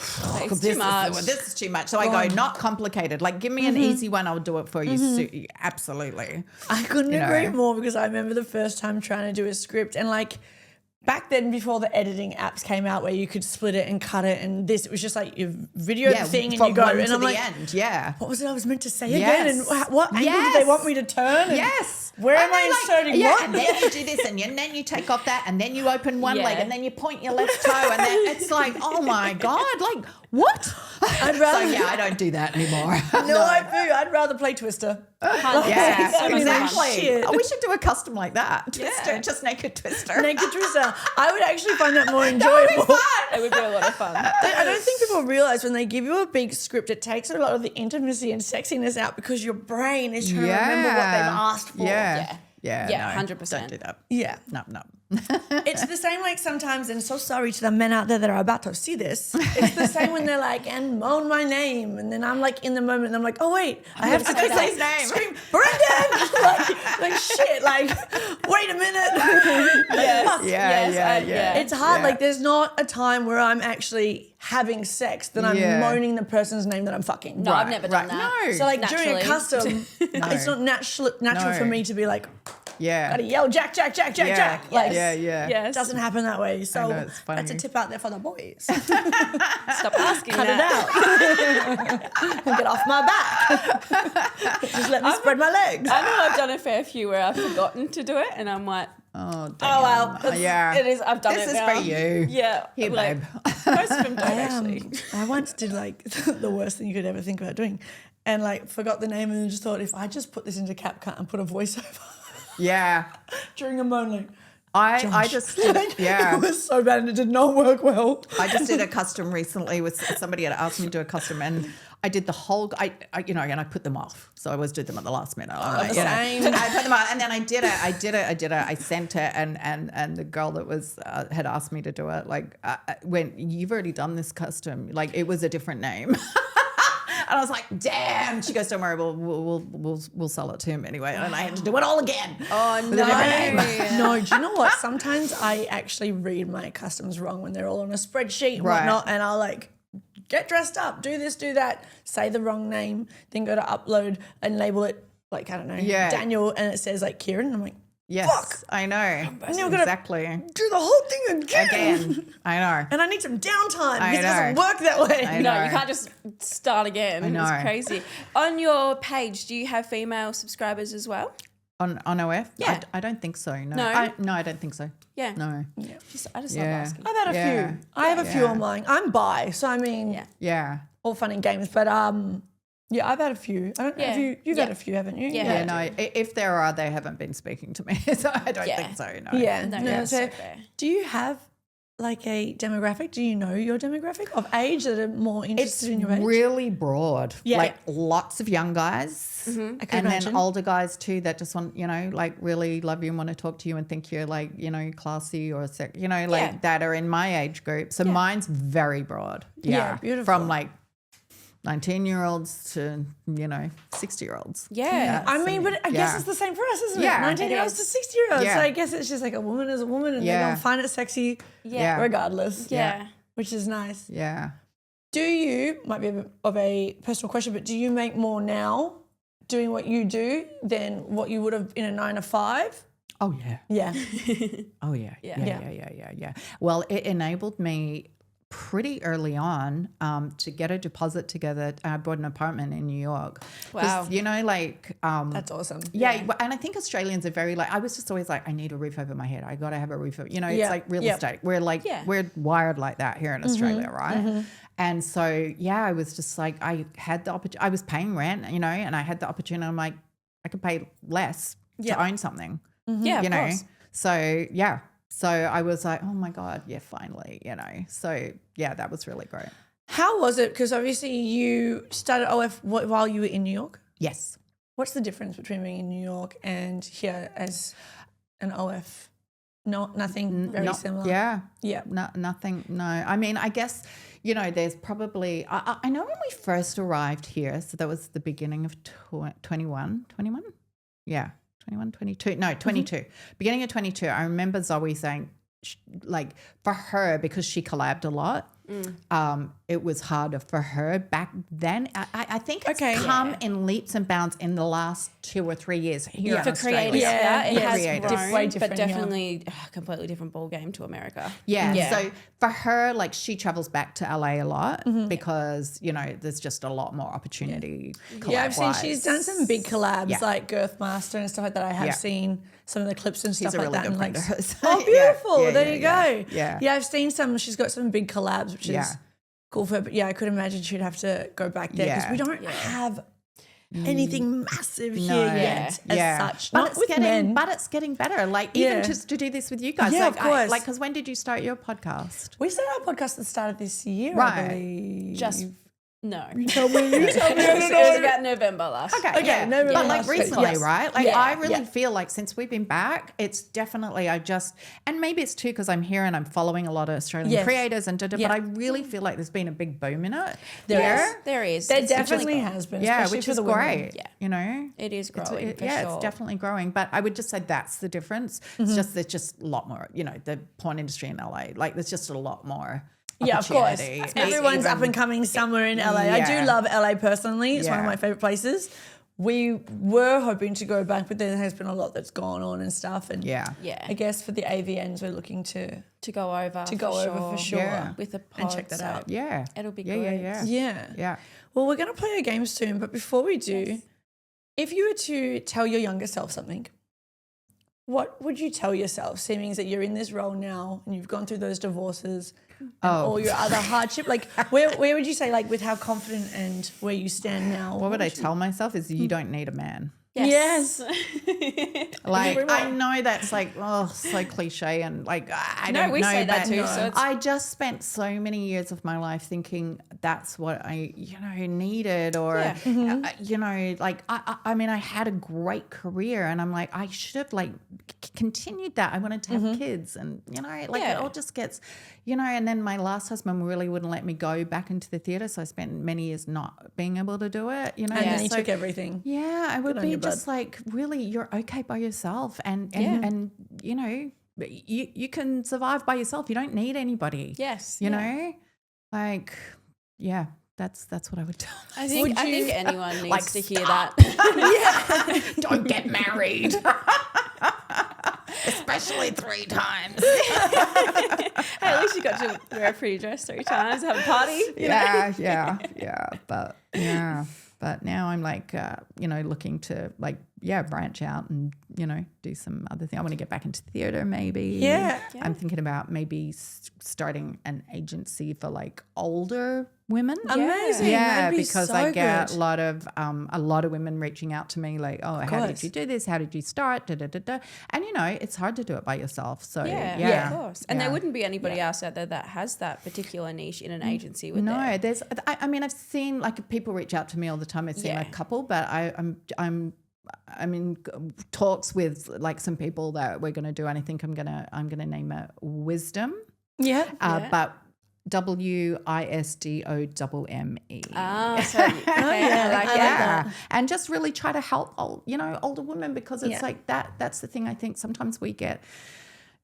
Speaker 3: this is too much. So I go, not complicated. Like, give me an easy one. I'll do it for you. Absolutely.
Speaker 1: I couldn't agree more, because I remember the first time trying to do a script, and like back then, before the editing apps came out where you could split it and cut it, and this, it was just like you video the thing and you go, and I'm like,
Speaker 3: end.
Speaker 1: what was it I was meant to say
Speaker 3: Yes.
Speaker 1: again? And what angle did they want me to turn? And
Speaker 3: Yes.
Speaker 1: where am
Speaker 3: And
Speaker 1: I
Speaker 3: then,
Speaker 1: inserting
Speaker 3: like,
Speaker 1: what?
Speaker 3: And then you do this, and then you take off that, and then you open one
Speaker 2: Yeah.
Speaker 3: leg, and then you point your left toe, and then it's like, oh my God, like what?
Speaker 1: I'd rather,
Speaker 3: So yeah, I don't do that anymore.
Speaker 1: no, I do. I'd rather play Twister.
Speaker 3: Yeah,
Speaker 2: So much fun.
Speaker 3: exactly.
Speaker 1: Shit.
Speaker 3: Oh, we should do a custom like that. Twister, just naked Twister.
Speaker 1: Naked Twister. I would actually find that more
Speaker 3: That would
Speaker 1: enjoyable.
Speaker 3: be fun.
Speaker 2: It would be a lot of fun.
Speaker 1: I don't think people realize when they give you a big script, it takes a lot of the intimacy and sexiness out, because your brain is trying to remember what they've asked for.
Speaker 3: Yeah. Yeah,
Speaker 2: Yeah,
Speaker 3: no,
Speaker 2: 100%.
Speaker 3: Don't do that.
Speaker 1: Yeah.
Speaker 3: No.
Speaker 1: It's the same like sometimes, and so sorry to the men out there that are about to see this. It's the same when they're like, and moan my name. And then I'm like in the moment and I'm like, oh wait, I have to quickly
Speaker 3: his name.
Speaker 1: scream, Brendan! like shit, like, wait a minute.
Speaker 3: Yeah.
Speaker 1: It's hard.
Speaker 3: Yeah.
Speaker 1: Like there's not a time where I'm actually having sex that I'm moaning the person's name that I'm fucking.
Speaker 2: No, I've never done that.
Speaker 3: No.
Speaker 1: So like during a
Speaker 2: Naturally.
Speaker 1: custom, it's not natural for me to be like, gotta yell Jack. Like,
Speaker 2: Yes.
Speaker 1: it doesn't happen that way. So
Speaker 3: know, it's funny.
Speaker 1: that's a tip out there for the boys.
Speaker 2: Stop asking
Speaker 1: Cut
Speaker 2: that.
Speaker 1: it out. Get off my back. Just let me spread my legs.
Speaker 2: I know I've done a fair few where I've forgotten to do it, and I'm like,
Speaker 3: Oh, damn.
Speaker 1: Oh well.
Speaker 2: it is. I've done
Speaker 3: This
Speaker 2: it
Speaker 3: is
Speaker 2: now.
Speaker 3: for you.
Speaker 2: Yeah.
Speaker 3: Here,
Speaker 2: like,
Speaker 3: babe.
Speaker 2: most of them don't actually.
Speaker 1: I once did like the worst thing you could ever think about doing, and like forgot the name, and then just thought, if I just put this into CapCut and put a voiceover
Speaker 3: Yeah.
Speaker 1: during a moan, like,
Speaker 3: I just did,
Speaker 1: it was so bad and it did not work well.
Speaker 3: I just did a custom recently with somebody had asked me to do a custom, and I did the whole, and I put them off. So I always do them at the last minute. I put them off, and then I did it. I sent it, and the girl that was had asked me to do it, like, when you've already done this custom, like it was a different name. And I was like, damn. She goes, don't worry, we'll sell it to him anyway. And I had to do it all again.
Speaker 2: Oh,
Speaker 3: With a different name.
Speaker 1: No, do you know what? Sometimes I actually read my customs wrong when they're all on a spreadsheet and
Speaker 3: Right.
Speaker 1: whatnot, and I'll like get dressed up, do this, do that, say the wrong name, then go to upload and label it like, I don't know, Daniel, and it says like Kieran, and I'm like,
Speaker 3: Yes,
Speaker 1: fuck.
Speaker 3: I know.
Speaker 1: Now gotta
Speaker 3: Exactly.
Speaker 1: do the whole thing
Speaker 3: Again. I know.
Speaker 1: And I need some downtime
Speaker 3: I
Speaker 1: because it doesn't
Speaker 3: know.
Speaker 1: work that way.
Speaker 3: I
Speaker 2: No,
Speaker 3: know.
Speaker 2: you can't just start again.
Speaker 3: I know.
Speaker 2: It's crazy. On your page, do you have female subscribers as well?
Speaker 3: On OF?
Speaker 2: Yeah.
Speaker 3: I don't think so. No.
Speaker 2: No?
Speaker 3: I don't think so.
Speaker 2: Yeah.
Speaker 3: No.
Speaker 2: I just love
Speaker 3: Yeah.
Speaker 2: asking.
Speaker 1: I've had a few. I have a few on mine. I'm bi, so I mean,
Speaker 2: Yeah.
Speaker 3: Yeah.
Speaker 1: all fun and games. But yeah, I've had a few. I don't know if you've had a few, haven't you?
Speaker 2: Yeah.
Speaker 3: Yeah, no. If there are, they haven't been speaking to me, so I don't think so. No.
Speaker 1: Yeah.
Speaker 2: No,
Speaker 1: No,
Speaker 2: that's
Speaker 1: so
Speaker 2: so fair.
Speaker 1: do you have like a demographic? Do you know your demographic of age that are more
Speaker 3: It's
Speaker 1: interested in your age?
Speaker 3: really broad.
Speaker 1: Yeah.
Speaker 3: Like lots of young guys,
Speaker 1: I can
Speaker 3: and
Speaker 1: imagine.
Speaker 3: then older guys too that just want, like really love you and want to talk to you and think you're like, classy or that are in my age group. So mine's very broad.
Speaker 1: Yeah, beautiful.
Speaker 3: From like 19-year-olds to 60-year-olds.
Speaker 2: Yeah.
Speaker 1: I mean, but I guess it's the same for us, isn't
Speaker 3: Yeah.
Speaker 1: it? 19-year-olds to 60-year-olds.
Speaker 3: Yeah.
Speaker 1: So I guess it's just like a woman is a woman, and they're
Speaker 3: Yeah.
Speaker 1: going to find it sexy
Speaker 3: Yeah.
Speaker 1: regardless.
Speaker 2: Yeah.
Speaker 1: Which is nice.
Speaker 3: Yeah.
Speaker 1: Do you, might be a bit of a personal question, but do you make more now doing what you do than what you would have in a 9 to 5?
Speaker 3: Oh, yeah.
Speaker 1: Yeah.
Speaker 3: Oh, yeah. Yeah. Well, it enabled me pretty early on to get a deposit together. I bought an apartment in New York.
Speaker 2: Wow.
Speaker 3: You know, like
Speaker 1: That's awesome.
Speaker 3: yeah, and I think Australians are very like, I was just always like, I need a roof over my head. I got to have a roof over, you know, it's like real estate. We're like, we're wired like that here in Australia, right? And so, yeah, I was just like, I had the opportunity, I was paying rent, you know, and I had the opportunity. I'm like, I could pay less to own something,
Speaker 2: Yeah,
Speaker 3: you
Speaker 2: of
Speaker 3: know?
Speaker 2: course.
Speaker 3: So, yeah. So I was like, oh my God, yeah, finally, you know. So, yeah, that was really great.
Speaker 1: How was it? Because obviously you started OF while you were in New York.
Speaker 3: Yes.
Speaker 1: What's the difference between being in New York and here as an OF? No, nothing very similar.
Speaker 3: Yeah.
Speaker 1: Yeah.
Speaker 3: Nothing. No. I mean, I guess, you know, there's probably, I know when we first arrived here, so that was the beginning of 21? Yeah. 21, 22. No, 22. Beginning of 22. I remember Zoe saying, like, for her, because she collabed a lot, it was harder for her back then. I think it's come in leaps and bounds in the last 2 or 3 years here in
Speaker 2: For
Speaker 3: Australia.
Speaker 2: creators, it has
Speaker 3: Creators.
Speaker 2: grown,
Speaker 1: different,
Speaker 2: but definitely a completely different ball game to America.
Speaker 3: Yeah. So for her, like, she travels back to LA a lot because, you know, there's just a lot more opportunity.
Speaker 1: Yeah, I've seen she's done some big collabs like Girthmaster and stuff like that. I have
Speaker 3: Yeah.
Speaker 1: seen some of the clips and stuff
Speaker 3: a
Speaker 1: like
Speaker 3: really
Speaker 1: that.
Speaker 3: good
Speaker 1: And
Speaker 3: friend
Speaker 1: like,
Speaker 3: of hers.
Speaker 1: oh, beautiful.
Speaker 3: Yeah,
Speaker 1: There you go.
Speaker 3: Yeah.
Speaker 1: I've seen some. She's got some big collabs, which is cool for her. But yeah, I could imagine she'd have to go back there because we don't have anything massive here yet as such.
Speaker 3: But
Speaker 1: Not
Speaker 3: it's
Speaker 1: with
Speaker 3: getting,
Speaker 1: men.
Speaker 3: but it's getting better. Like even just to do this with you guys.
Speaker 1: Yeah,
Speaker 3: like,
Speaker 1: of course.
Speaker 3: because when did you start your podcast?
Speaker 1: We started our podcast at the start of this year, I
Speaker 3: Right.
Speaker 1: believe.
Speaker 2: Just no.
Speaker 1: You tell me.
Speaker 2: It was about November last.
Speaker 3: Okay,
Speaker 1: Okay, no,
Speaker 3: but
Speaker 1: really
Speaker 3: like
Speaker 1: last
Speaker 3: recently,
Speaker 1: week. Yes.
Speaker 3: right? Like
Speaker 1: Yeah,
Speaker 3: I really
Speaker 1: yeah.
Speaker 3: feel like since we've been back, it's definitely and maybe it's too because I'm here and I'm following a lot of Australian
Speaker 1: Yes.
Speaker 3: creators and but
Speaker 1: Yeah.
Speaker 3: I really feel like there's been a big boom in it.
Speaker 2: There is.
Speaker 1: There
Speaker 2: It's
Speaker 1: definitely
Speaker 2: really-
Speaker 1: has been,
Speaker 3: Yeah,
Speaker 1: especially
Speaker 3: which
Speaker 1: for
Speaker 3: is
Speaker 1: the women.
Speaker 3: great.
Speaker 2: Yeah.
Speaker 3: You know,
Speaker 2: It is growing. For
Speaker 3: yeah,
Speaker 2: sure.
Speaker 3: it's definitely growing. But I would just say that's the difference. It's just there's just a lot more. You know, the porn industry in LA, like there's just a lot lot
Speaker 1: Yeah, of course.
Speaker 3: opportunity.
Speaker 1: Everyone's up and coming somewhere in LA. I do
Speaker 3: Yeah.
Speaker 1: love LA personally. It's one of
Speaker 3: Yeah.
Speaker 1: my favorite places. We were hoping to go back, but there has been a lot that's gone on and stuff. And
Speaker 3: Yeah.
Speaker 2: Yeah.
Speaker 1: I guess for the AVNs, we're looking to
Speaker 2: go over.
Speaker 1: for sure.
Speaker 3: Yeah.
Speaker 2: With the pod,
Speaker 1: And check that
Speaker 2: so
Speaker 1: out.
Speaker 3: Yeah.
Speaker 2: It'll be
Speaker 3: yeah,
Speaker 2: good.
Speaker 1: Yeah. Well, we're going to play a game soon, but before we do, if you were to tell your younger self something, what would you tell yourself, seeming that you're in this role now and you've gone through those divorces and all your other hardship? Like, where would you say, like, with how confident and where you stand now?
Speaker 3: What would I tell myself is you don't need a man.
Speaker 1: Yes.
Speaker 3: Like, I know that's like, so cliche and like, I
Speaker 2: No,
Speaker 3: don't
Speaker 2: we
Speaker 3: know.
Speaker 2: say that
Speaker 3: but
Speaker 2: too, so it's-
Speaker 3: I just spent so many years of my life thinking that's what I, needed or, like, I mean, I had a great career and I'm like, I should have like continued that. I wanted to have kids and, it all just gets, and then my last husband really wouldn't let me go back into the theatre. So I spent many years not being able to do it,
Speaker 1: And then he took everything.
Speaker 3: Yeah, I would
Speaker 1: on
Speaker 3: be
Speaker 1: you,
Speaker 3: just like, really, you're okay by yourself, and you can survive by yourself. You don't need anybody.
Speaker 2: Yes.
Speaker 3: you know, like, yeah, that's what I would tell.
Speaker 2: I think anyone needs
Speaker 3: Like,
Speaker 2: to hear that.
Speaker 3: Don't get married, especially 3 times.
Speaker 2: Hey, at least you got to wear a pretty dress 3 times, have a party.
Speaker 3: But now I'm like, looking to like, branch out and, do some other thing. I want to get back into theatre maybe.
Speaker 1: Yeah.
Speaker 3: I'm thinking about maybe starting an agency for like older women.
Speaker 1: Amazing.
Speaker 3: Yeah,
Speaker 1: That'd be
Speaker 3: because
Speaker 1: so
Speaker 3: I get
Speaker 1: good.
Speaker 3: a lot of women reaching out to me like, oh, how did you do this? How did you start? Da, da, da, da. And, it's hard to do it by yourself. So,
Speaker 2: Yeah, of course. And there wouldn't be anybody else out there that has that particular niche in an agency with
Speaker 3: No, there's. I mean, I've seen like people reach out to me all the time. I've seen a couple, but I'm in talks with like some people that we're going to do, and I think I'm gonna name it Wisdom.
Speaker 1: Yeah.
Speaker 3: But WISDOMME. And just really try to help older women because it's like that's the thing. I think sometimes we get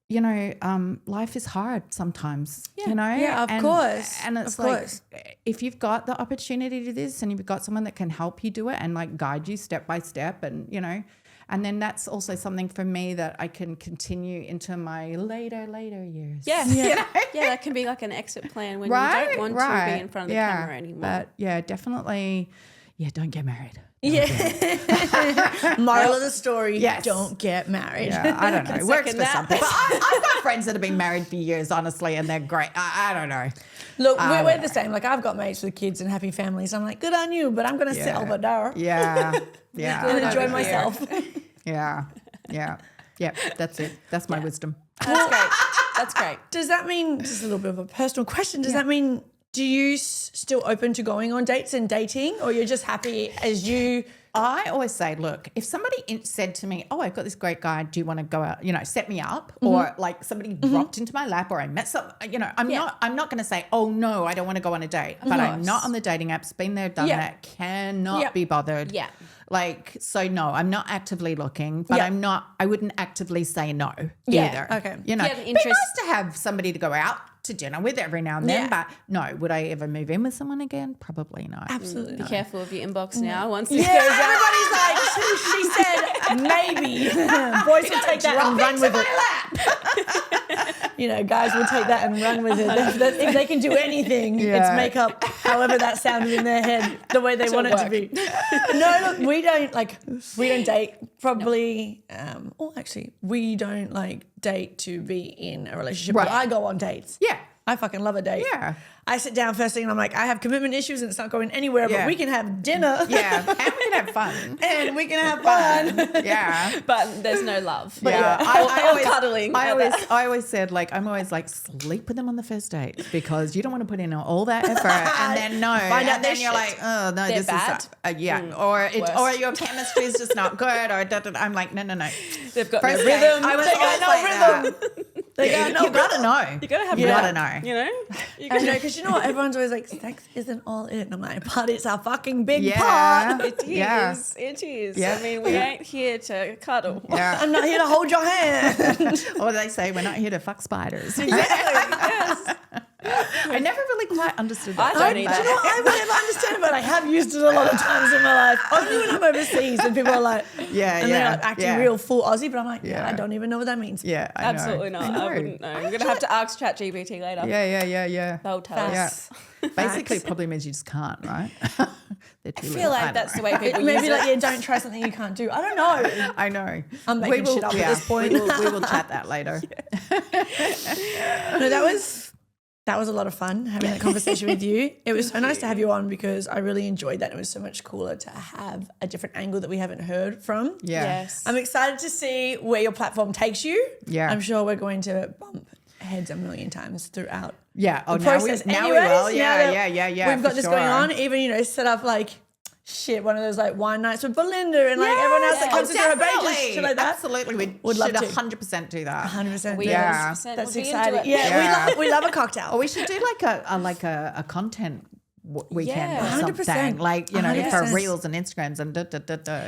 Speaker 3: you know, life is hard sometimes, you know?
Speaker 1: Yeah, of course.
Speaker 3: And it's
Speaker 1: of
Speaker 3: like,
Speaker 1: course.
Speaker 3: if you've got the opportunity to do this and you've got someone that can help you do it and like guide you step by step and, you know, and then that's also something for me that I can continue into my later years.
Speaker 2: Yes.
Speaker 3: You know?
Speaker 2: Yeah, that can be like an exit plan when you
Speaker 3: Right,
Speaker 2: don't want to be in front of the camera anymore.
Speaker 3: But yeah, definitely, don't get married.
Speaker 1: Yeah. Moral of the story,
Speaker 3: Yes.
Speaker 1: don't get married.
Speaker 3: Yeah, I don't know. It works for
Speaker 2: that.
Speaker 3: some people. I've got friends that have been married for years, honestly, and they're great. I don't know.
Speaker 1: Look, we're the same. Like, I've got mates with kids and happy families. I'm like, good on you, but I'm going to sit over there
Speaker 3: Yeah. Yeah.
Speaker 1: and enjoy myself.
Speaker 3: Yeah. That's it. That's my wisdom.
Speaker 2: That's great. That's great.
Speaker 1: Does that mean, just a little bit of a personal question, does that mean, do you still open to going on dates and dating, or you're just happy as you?
Speaker 3: I always say, look, if somebody said to me, oh, I've got this great guy, do you want to go out, you know, set me up, or like somebody dropped into my lap, or I met some, you know, I'm not going to say, oh no, I don't want to go on a date, but I'm not on the dating apps, been there, done that, cannot be bothered.
Speaker 2: Yeah.
Speaker 3: Like, so no, I'm not actively looking, but I wouldn't actively say no
Speaker 1: Yeah,
Speaker 3: either.
Speaker 1: okay.
Speaker 3: You know,
Speaker 2: Do you have
Speaker 3: it'd be
Speaker 2: interest-
Speaker 3: nice to have somebody to go out to dinner with every now and then, but no, would I ever move in with someone again? Probably not.
Speaker 1: Absolutely
Speaker 2: Be
Speaker 1: not.
Speaker 2: careful of your inbox now. Once this
Speaker 1: Yeah,
Speaker 2: goes out.
Speaker 1: everybody's like, she said maybe. Boys will take that and run with it. You know, guys will take that and run with it. If they can do anything, it's make up however that sounded in their head the way they want it to be. No, look, we don't date probably, or actually we don't like date to be in a relationship.
Speaker 3: Right.
Speaker 1: But I go on dates.
Speaker 3: Yeah.
Speaker 1: I fucking love a date.
Speaker 3: Yeah.
Speaker 1: I sit down first thing and I'm like, I have commitment issues and it's not going anywhere, but we can have dinner.
Speaker 3: Yeah. And we can have fun.
Speaker 1: And we can have fun.
Speaker 3: Yeah.
Speaker 2: But there's no love.
Speaker 3: Yeah,
Speaker 2: Or cuddling.
Speaker 3: I always said, like, I'm always like, sleep with them on the first date because you don't want to put in all that effort and then
Speaker 1: Find out
Speaker 3: and then
Speaker 1: they're
Speaker 3: you're
Speaker 1: shit.
Speaker 3: like, oh no,
Speaker 2: They're
Speaker 3: this
Speaker 2: bad.
Speaker 3: is or your chemistry is just not good, or I'm like, no.
Speaker 2: They've got
Speaker 3: First
Speaker 2: no
Speaker 3: date,
Speaker 2: rhythm.
Speaker 3: I was
Speaker 1: They
Speaker 3: always
Speaker 1: got no
Speaker 3: like
Speaker 1: rhythm.
Speaker 3: that.
Speaker 1: They got no
Speaker 3: You gotta know.
Speaker 2: You gotta have
Speaker 3: You
Speaker 2: rhythm,
Speaker 3: gotta know.
Speaker 2: You know?
Speaker 1: I know, because you know what? Everyone's always like, sex isn't all it. And I'm like, but it's a fucking big
Speaker 3: Yeah.
Speaker 1: part.
Speaker 2: It is.
Speaker 3: Yeah.
Speaker 2: It is.
Speaker 3: Yeah.
Speaker 2: I mean, we ain't here to cuddle.
Speaker 3: Yeah.
Speaker 1: I'm not here to hold your hand.
Speaker 3: Or they say we're not here to fuck spiders.
Speaker 2: Yes.
Speaker 3: I never really quite understood that.
Speaker 2: I don't
Speaker 1: Do you
Speaker 2: either.
Speaker 1: know what? I would never understand it, but I have used it a lot of times in my life. Only when I'm overseas and people are like,
Speaker 3: Yeah,
Speaker 1: and they're like acting real full Aussie, but I'm like,
Speaker 3: Yeah.
Speaker 1: I don't even know what that means.
Speaker 3: Yeah, I know.
Speaker 2: Absolutely not. I wouldn't know. I'm going to have to ask ChatGPT later.
Speaker 3: Yeah.
Speaker 2: They'll tell us.
Speaker 3: Yeah. Basically, it probably means you just can't, right?
Speaker 2: I feel like that's the way people use
Speaker 1: Maybe
Speaker 2: it.
Speaker 1: like, yeah, don't try something you can't do. I don't know.
Speaker 3: I know.
Speaker 1: I'm making shit up at this point.
Speaker 3: We will chat that later.
Speaker 1: No, that was a lot of fun having that conversation with you. It was so nice to have you on because I really enjoyed that. It was so much cooler to have a different angle that we haven't heard from.
Speaker 3: Yeah.
Speaker 2: Yes.
Speaker 1: I'm excited to see where your platform takes you.
Speaker 3: Yeah.
Speaker 1: I'm sure we're going to bump heads a million times throughout
Speaker 3: Yeah. Oh,
Speaker 1: the
Speaker 3: now
Speaker 1: process.
Speaker 3: we
Speaker 1: Anyways,
Speaker 3: will.
Speaker 1: now
Speaker 3: Yeah.
Speaker 1: that We've got
Speaker 3: for
Speaker 1: this
Speaker 3: sure.
Speaker 1: going on. Even, set up like one of those like wine nights with Belinda and like everyone else that comes into her page and shit like that.
Speaker 3: Absolutely. We
Speaker 1: Would
Speaker 3: should
Speaker 1: love to.
Speaker 3: 100% do that.
Speaker 1: 100%.
Speaker 2: We
Speaker 3: Yeah.
Speaker 2: 100%
Speaker 1: That's
Speaker 2: would be into
Speaker 1: exciting.
Speaker 2: it.
Speaker 1: Yeah, we love a cocktail.
Speaker 3: Or we should do like a content weekend
Speaker 2: Yeah.
Speaker 3: or
Speaker 1: 100%.
Speaker 3: something. Like, for
Speaker 1: 100%.
Speaker 3: reels and Instagrams and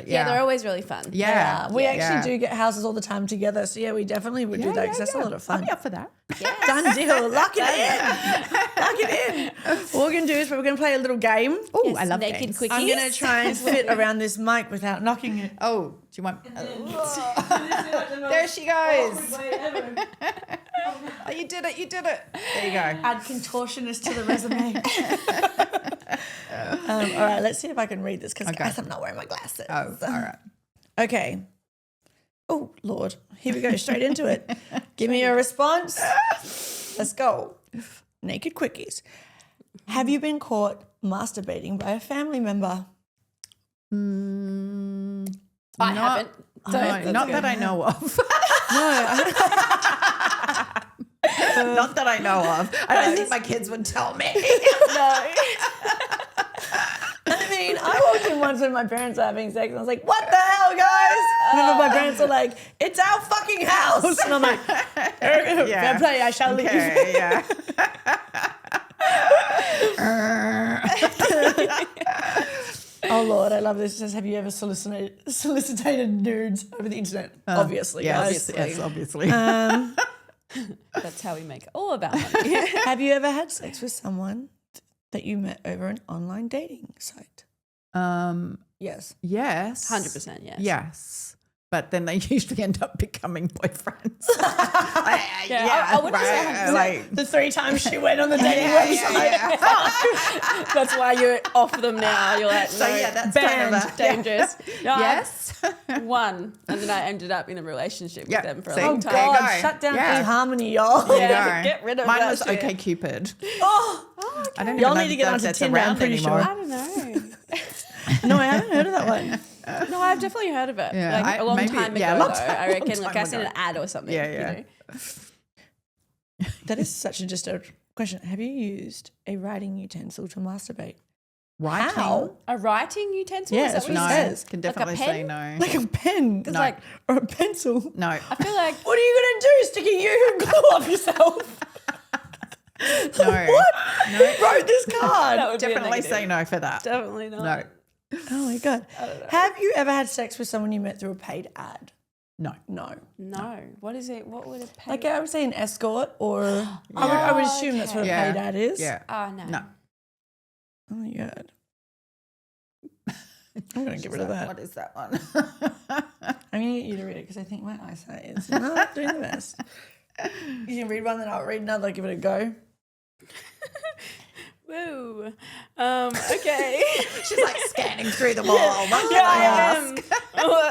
Speaker 2: Yeah, they're always really fun.
Speaker 3: Yeah.
Speaker 1: We actually do get houses all the time together. So yeah, we definitely would do that because that's a lot of
Speaker 3: I'll
Speaker 1: fun.
Speaker 3: be up for that.
Speaker 1: Done deal. Lock it in. Lock it in. What we're going to do is we're going to play a little game.
Speaker 3: Oh,
Speaker 2: Yes,
Speaker 3: I love
Speaker 2: naked
Speaker 3: games.
Speaker 2: quickies.
Speaker 1: I'm going to try and fit around this mic without knocking it.
Speaker 3: Oh, do you want? There she goes. Oh, you did it. There you go.
Speaker 1: Add contortionist to the resume. All right, let's see if I can read this because guys, I'm not wearing my glasses.
Speaker 3: Oh, all right.
Speaker 1: Okay. Oh, Lord. Here we go. Straight into it. Give me a response. Let's go. Naked quickies. Have you been caught masturbating by a family member?
Speaker 2: I haven't.
Speaker 3: No, not that I know of. Not that I know of. I don't think my kids would tell me.
Speaker 1: No. I mean, I walked in once when my parents were having sex and I was like, what the hell, guys? And then my parents were like, it's our fucking house. And I'm like, fair play, I shall leave.
Speaker 3: Okay, yeah.
Speaker 1: Oh, Lord, I love this. It says, have you ever solicited nudes over the internet? Obviously,
Speaker 3: Yes,
Speaker 1: guys.
Speaker 3: yes, obviously.
Speaker 2: That's how we make all of our money.
Speaker 1: Have you ever had sex with someone that you met over an online dating site? Yes.
Speaker 3: Yes.
Speaker 2: 100% yes.
Speaker 3: Yes. But then they usually end up becoming boyfriends.
Speaker 2: I wouldn't say
Speaker 3: like,
Speaker 1: the 3 times she went on the dating website.
Speaker 2: That's why you're off them now. You're like, no,
Speaker 3: that's
Speaker 2: banned,
Speaker 3: kind of
Speaker 2: dangerous. No,
Speaker 3: yes.
Speaker 2: one, and then I ended up in a relationship with them for a
Speaker 3: See?
Speaker 2: long
Speaker 1: Oh
Speaker 2: time.
Speaker 1: God,
Speaker 3: go.
Speaker 1: shut down
Speaker 3: Yeah.
Speaker 1: eHarmony, y'all.
Speaker 2: Yeah, get rid of
Speaker 3: Mine
Speaker 2: that
Speaker 3: was
Speaker 2: shit.
Speaker 3: OK Cupid.
Speaker 1: Oh,
Speaker 3: I don't
Speaker 1: Y'all
Speaker 3: even know
Speaker 1: need to get
Speaker 3: if
Speaker 1: onto
Speaker 3: that's
Speaker 1: Tinder, I'm
Speaker 3: around
Speaker 1: pretty
Speaker 3: anymore.
Speaker 1: sure.
Speaker 2: I don't know.
Speaker 1: no, I haven't heard of that one.
Speaker 2: No, I've definitely heard of it.
Speaker 3: Yeah,
Speaker 2: Like a long time ago,
Speaker 3: long
Speaker 2: though.
Speaker 3: time-
Speaker 2: I reckon,
Speaker 3: long
Speaker 2: like
Speaker 3: time
Speaker 2: I seen
Speaker 3: ago.
Speaker 2: an ad or something.
Speaker 3: Yeah.
Speaker 2: You know?
Speaker 1: That is such a just a question. Have you used a writing utensil to masturbate?
Speaker 3: Writing?
Speaker 1: How?
Speaker 2: A writing utensil?
Speaker 1: Yeah,
Speaker 2: Is that
Speaker 1: that's
Speaker 2: what
Speaker 1: what
Speaker 2: you
Speaker 1: it
Speaker 2: said?
Speaker 1: says.
Speaker 3: Can
Speaker 2: Like a
Speaker 3: definitely say
Speaker 2: pen?
Speaker 3: no.
Speaker 1: Like a pen,
Speaker 3: No.
Speaker 2: Like,
Speaker 1: or a pencil.
Speaker 3: No.
Speaker 2: I feel like
Speaker 1: What are you gonna do? Stick a yoo-hoo glue up yourself?
Speaker 3: No.
Speaker 1: What?
Speaker 3: No.
Speaker 1: Wrote this card.
Speaker 2: that would be a
Speaker 3: Definitely
Speaker 2: negative.
Speaker 3: say no for that.
Speaker 2: Definitely not.
Speaker 3: No.
Speaker 1: Oh my God. Have you ever had sex with someone you met through a paid ad?
Speaker 3: No.
Speaker 1: No.
Speaker 2: No. What is it? What would it pay?
Speaker 1: Like I would say an escort or I would assume that's what a
Speaker 3: Yeah.
Speaker 1: paid ad is.
Speaker 3: Yeah.
Speaker 2: Oh, no.
Speaker 3: No.
Speaker 1: Oh my God. I'm going to get rid of that.
Speaker 3: What is that one?
Speaker 1: I'm going to get you to read it because I think my eyesight is not doing the best. You can read one, then I'll read another, give it a go.
Speaker 2: Woo. Okay.
Speaker 3: She's like scanning through them all. What
Speaker 2: Yeah,
Speaker 3: can I
Speaker 2: I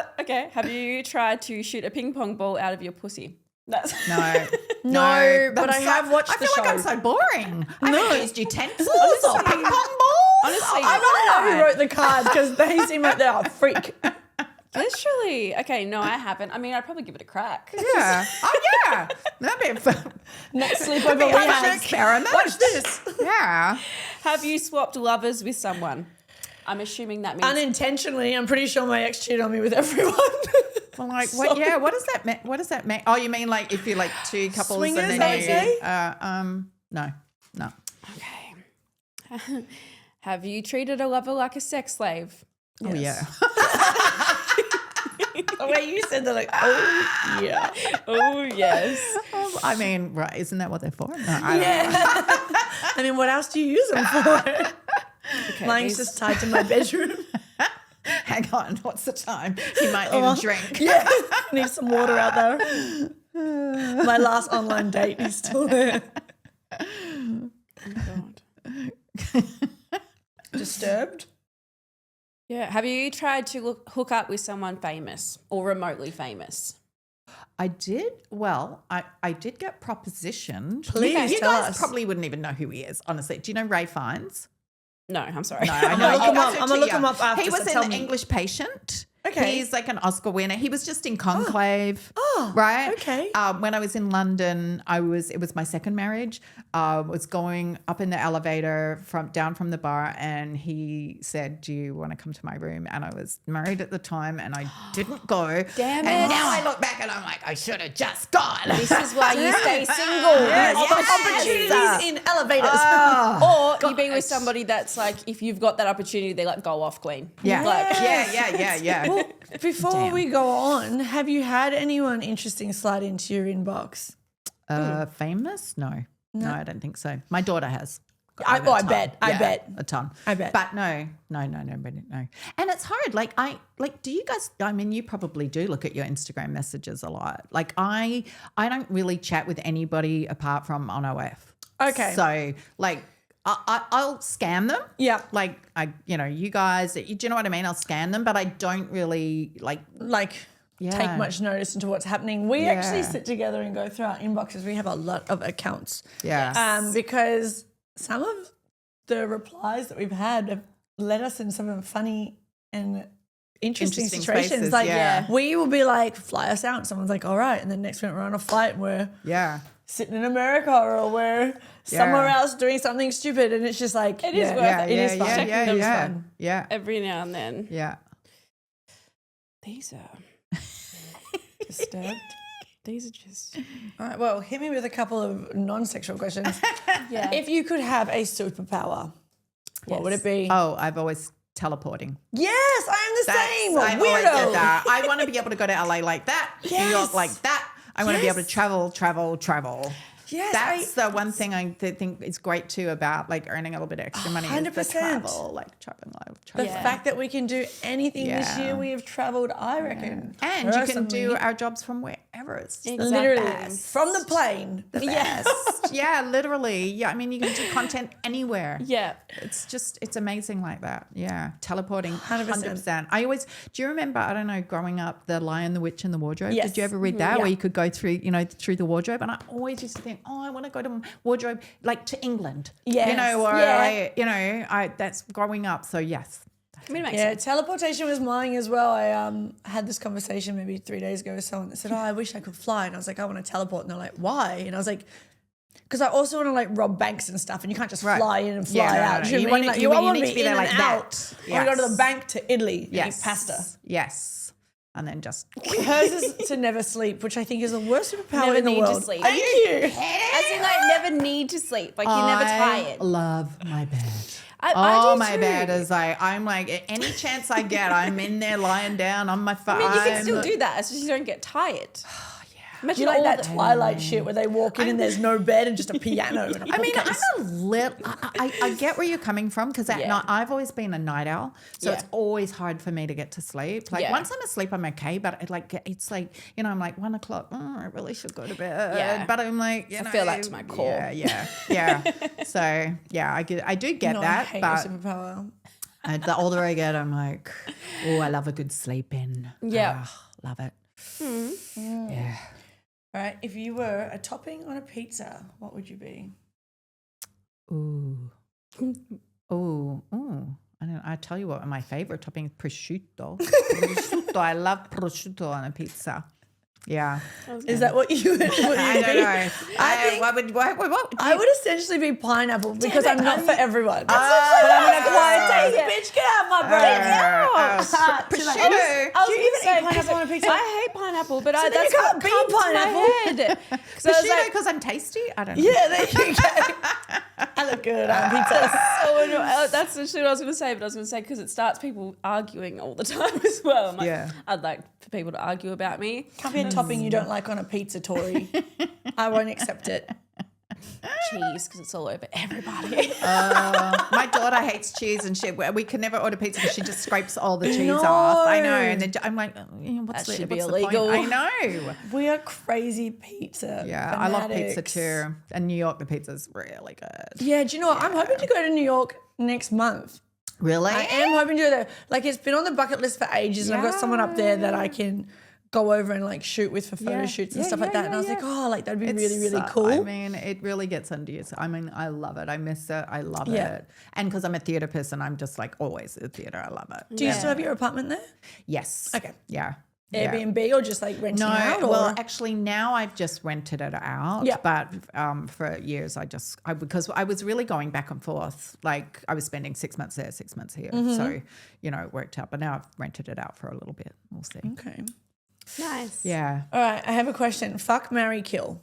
Speaker 3: ask?
Speaker 2: okay. Have you tried to shoot a ping pong ball out of your pussy? That's
Speaker 3: No.
Speaker 1: No, but
Speaker 3: I'm
Speaker 1: I have watched
Speaker 3: I
Speaker 1: the
Speaker 3: feel like I'm
Speaker 1: show.
Speaker 3: so boring. I haven't used utensils or ping pong balls.
Speaker 2: Honestly,
Speaker 1: I want to know who wrote the cards because they seem like they're a freak.
Speaker 2: literally. Okay, no, I haven't. I mean, I'd probably give it a crack.
Speaker 3: Yeah. Oh, yeah. That'd be a fun.
Speaker 1: Next sleepover
Speaker 3: That'd be
Speaker 1: we
Speaker 3: a fun
Speaker 1: have.
Speaker 3: experiment.
Speaker 1: Watch this.
Speaker 3: Yeah.
Speaker 2: Have you swapped lovers with someone? I'm assuming that means
Speaker 1: Unintentionally, I'm pretty sure my ex cheated on me with everyone.
Speaker 3: Well, like, what? Yeah. What does that mean? What does that mean? Oh, you mean like if you're like two couples
Speaker 1: Swingers,
Speaker 3: and
Speaker 1: I would say?
Speaker 3: then no.
Speaker 2: Okay. Have you treated a lover like a sex slave?
Speaker 3: Oh yeah.
Speaker 1: The way you said that, like, oh yeah.
Speaker 2: Oh yes.
Speaker 3: I mean, right? Isn't that what they're for? No, I don't know.
Speaker 1: Yeah. I mean, what else do you use them for?
Speaker 2: Okay,
Speaker 1: Mine's just tied to my bedroom.
Speaker 3: Hang on. What's the time? You might need a drink.
Speaker 1: Yeah. Need some water out there. My last online date is still there.
Speaker 2: Oh, God.
Speaker 1: Disturbed?
Speaker 2: Yeah. Have you tried to hook up with someone famous or remotely famous?
Speaker 3: I did. Well, I did get propositioned.
Speaker 1: Please
Speaker 3: you
Speaker 1: tell
Speaker 3: guys
Speaker 1: us.
Speaker 3: probably wouldn't even know who he is. Honestly, do you know Ray Fiennes?
Speaker 2: No, I'm sorry.
Speaker 3: No, I
Speaker 1: I'm
Speaker 3: know.
Speaker 1: gonna look
Speaker 3: You
Speaker 1: him
Speaker 3: guys
Speaker 1: up.
Speaker 3: are
Speaker 1: I'm
Speaker 3: too
Speaker 1: gonna look
Speaker 3: young.
Speaker 1: him up after,
Speaker 3: He was
Speaker 1: so
Speaker 3: in
Speaker 1: tell
Speaker 3: The
Speaker 1: me.
Speaker 3: English Patient.
Speaker 1: Okay.
Speaker 3: He's like an Oscar winner. He was just in Conclave.
Speaker 1: Oh,
Speaker 3: right.
Speaker 1: okay.
Speaker 3: When I was in London, it was my second marriage. Was going up in the elevator down from the bar, and he said, "Do you want to come to my room?" And I was married at the time, and I didn't go.
Speaker 2: Damn
Speaker 3: and
Speaker 2: it.
Speaker 3: now I look back and I'm like, I should have just gone.
Speaker 2: This is why you stay single.
Speaker 1: Opportunities in elevators.
Speaker 3: Oh,
Speaker 2: Or you be with somebody that's like, if you've got that opportunity, they like go off queen.
Speaker 3: yeah.
Speaker 2: Like,
Speaker 3: Yeah.
Speaker 1: Well, before
Speaker 3: Damn.
Speaker 1: we go on, have you had anyone interesting slide into your inbox?
Speaker 3: Famous? No, I don't think so. My daughter has.
Speaker 1: I
Speaker 3: A ton.
Speaker 1: bet.
Speaker 3: A ton.
Speaker 1: I bet.
Speaker 3: But no. And it's hard. Do you guys, I mean, you probably do look at your Instagram messages a lot. Like I don't really chat with anybody apart from on OF.
Speaker 1: Okay.
Speaker 3: So like, I'll scan them.
Speaker 1: Yeah.
Speaker 3: Like you guys, do you know what I mean? I'll scan them, but I don't really like
Speaker 1: take much notice into what's happening. We
Speaker 3: Yeah.
Speaker 1: actually sit together and go through our inboxes. We have a lot of accounts.
Speaker 3: Yeah.
Speaker 1: Because some of the replies that we've had have led us in some funny and interesting situations.
Speaker 3: spaces,
Speaker 1: Like
Speaker 3: yeah.
Speaker 1: we will be like, fly us out. Someone's like, all right. And then next minute we're on a flight and we're sitting in America or we're somewhere else doing something stupid. And it's just like,
Speaker 2: It is worth it.
Speaker 1: It is fun.
Speaker 2: Checking them's fun.
Speaker 3: Yeah.
Speaker 2: every now and then.
Speaker 3: Yeah.
Speaker 2: These are
Speaker 1: Disturbed.
Speaker 2: these are just
Speaker 1: All right, well, hit me with a couple of non-sexual questions.
Speaker 2: yeah.
Speaker 1: If you could have a superpower, what would it be?
Speaker 3: Oh, I've always teleporting.
Speaker 1: Yes, I am the same.
Speaker 3: I've always
Speaker 1: Weirdo.
Speaker 3: said that. I want to be able to go to LA like that, New York like that. I want to be able to travel.
Speaker 1: Yes,
Speaker 3: that's the one thing I think is great too about like earning a little bit of extra money.
Speaker 1: 100%.
Speaker 3: Is the travel, like traveling.
Speaker 1: The fact that we can do anything this
Speaker 3: Yeah.
Speaker 1: year, we have traveled, I reckon.
Speaker 3: And you can do
Speaker 1: personally.
Speaker 3: our jobs from wherever. It's just
Speaker 1: Literally from the plane.
Speaker 3: the best. Yeah, literally. Yeah, I mean, you can do content anywhere.
Speaker 2: Yeah.
Speaker 3: It's amazing like that. Yeah, teleporting
Speaker 1: 100%.
Speaker 3: 100%. Do you remember, I don't know, growing up, The Lion, the Witch and the Wardrobe?
Speaker 1: Yes.
Speaker 3: Did you ever read that where you could go through, through the wardrobe? And I always used to think, I want to go to wardrobe, like to England.
Speaker 1: Yes.
Speaker 3: That's growing up. So yes.
Speaker 2: I mean, it makes
Speaker 1: Yeah,
Speaker 2: sense.
Speaker 1: teleportation was mine as well. I had this conversation maybe 3 days ago with someone that said, I wish I could fly. And I was like, I want to teleport. And they're like, why? And I was like, because I also want to like rob banks and stuff, and you can't just fly in and fly out.
Speaker 3: No.
Speaker 1: Do you know what I mean? Like,
Speaker 3: you
Speaker 1: want
Speaker 3: need to be there like
Speaker 1: out.
Speaker 3: that.
Speaker 1: I want to go to the bank to Italy and eat pasta.
Speaker 3: Yes. And then just
Speaker 1: Hers is to never sleep, which I think is the worst superpower
Speaker 2: Never
Speaker 1: in the
Speaker 2: need
Speaker 1: world.
Speaker 2: to sleep.
Speaker 1: Thank you.
Speaker 2: As in, like, never need to sleep. Like, you're never tired.
Speaker 3: I love my bed.
Speaker 2: I do
Speaker 3: my
Speaker 2: too.
Speaker 3: bed is like, I'm like, any chance I get, I'm in there lying down on my phone.
Speaker 2: I mean, you can still do that. It's just you don't get tired.
Speaker 1: Do you like that Twilight shit where they walk in and there's no bed and just a piano and a bookcase?
Speaker 3: I'm a little. I get where you're coming from because at night I've always been a night owl, so it's always hard for me to get to sleep. Like once I'm asleep, I'm okay, but it's like I'm like 1 o'clock. I really should go to bed.
Speaker 2: Yeah.
Speaker 3: But I'm like,
Speaker 2: I feel that to my core.
Speaker 3: Yeah. So yeah, I do get
Speaker 1: No,
Speaker 3: that,
Speaker 1: I hate
Speaker 3: but
Speaker 1: your superpower.
Speaker 3: the older I get, I'm like, I love a good sleep in.
Speaker 2: Yeah.
Speaker 3: Love it. Yeah.
Speaker 1: All right, if you were a topping on a pizza, what would you be?
Speaker 3: Ooh. I tell you what, my favorite topping is prosciutto. I love prosciutto on a pizza. Yeah.
Speaker 1: Is that what you would be?
Speaker 3: I don't know.
Speaker 1: I would essentially be pineapple because I'm not for everyone. But I'm an acquired taste. Bitch, get out of my brain.
Speaker 3: Prosciutto.
Speaker 1: Do you even eat pineapple on a pizza?
Speaker 2: I hate pineapple, but
Speaker 1: then
Speaker 2: that's
Speaker 1: you can't
Speaker 2: what
Speaker 1: be
Speaker 2: comes
Speaker 1: pineapple.
Speaker 2: to my head.
Speaker 3: Prosciutto because I'm tasty? I don't know.
Speaker 1: Yeah, there you go. I look good on pizza.
Speaker 2: So annoying. That's actually what I was going to say, but I was going to say because it starts people arguing all the time as well. I'm like, I'd like for people to argue about me.
Speaker 1: Can't be a topping you don't like on a pizza, Tori. I won't accept it.
Speaker 2: Cheese, because it's all over everybody.
Speaker 3: My daughter hates cheese and shit. We can never order pizza because she just scrapes all the cheese off. I know. And then I'm like, what's
Speaker 2: That should
Speaker 3: the
Speaker 2: be
Speaker 3: point?
Speaker 2: illegal.
Speaker 3: I know.
Speaker 1: We are crazy pizza.
Speaker 3: Yeah, I love pizza
Speaker 1: fanatics.
Speaker 3: too. And New York, the pizza's really good.
Speaker 1: Yeah, do you know what? I'm hoping to go to New York next month.
Speaker 3: Really?
Speaker 1: I am hoping to go there. Like, it's been on the bucket list for ages, and I've got someone up there that I can go over and like shoot with for photo shoots and stuff like that. And I was like, like, that'd be really, really cool.
Speaker 3: I mean, it really gets under you. I mean, I love it. I miss it. I love it. And because I'm a theatre person, I'm just like always at the theatre. I love it.
Speaker 1: Do you still have your apartment there?
Speaker 3: Yes.
Speaker 1: Okay.
Speaker 3: Yeah.
Speaker 1: Airbnb or just like renting out?
Speaker 3: No, well,
Speaker 1: or?
Speaker 3: actually now I've just rented it out.
Speaker 1: Yeah.
Speaker 3: But for years because I was really going back and forth. Like I was spending 6 months there, 6 months here. So, it worked out. But now I've rented it out for a little bit. We'll see.
Speaker 1: Okay.
Speaker 2: Nice.
Speaker 3: Yeah.
Speaker 1: All right, I have a question. Fuck, marry, kill.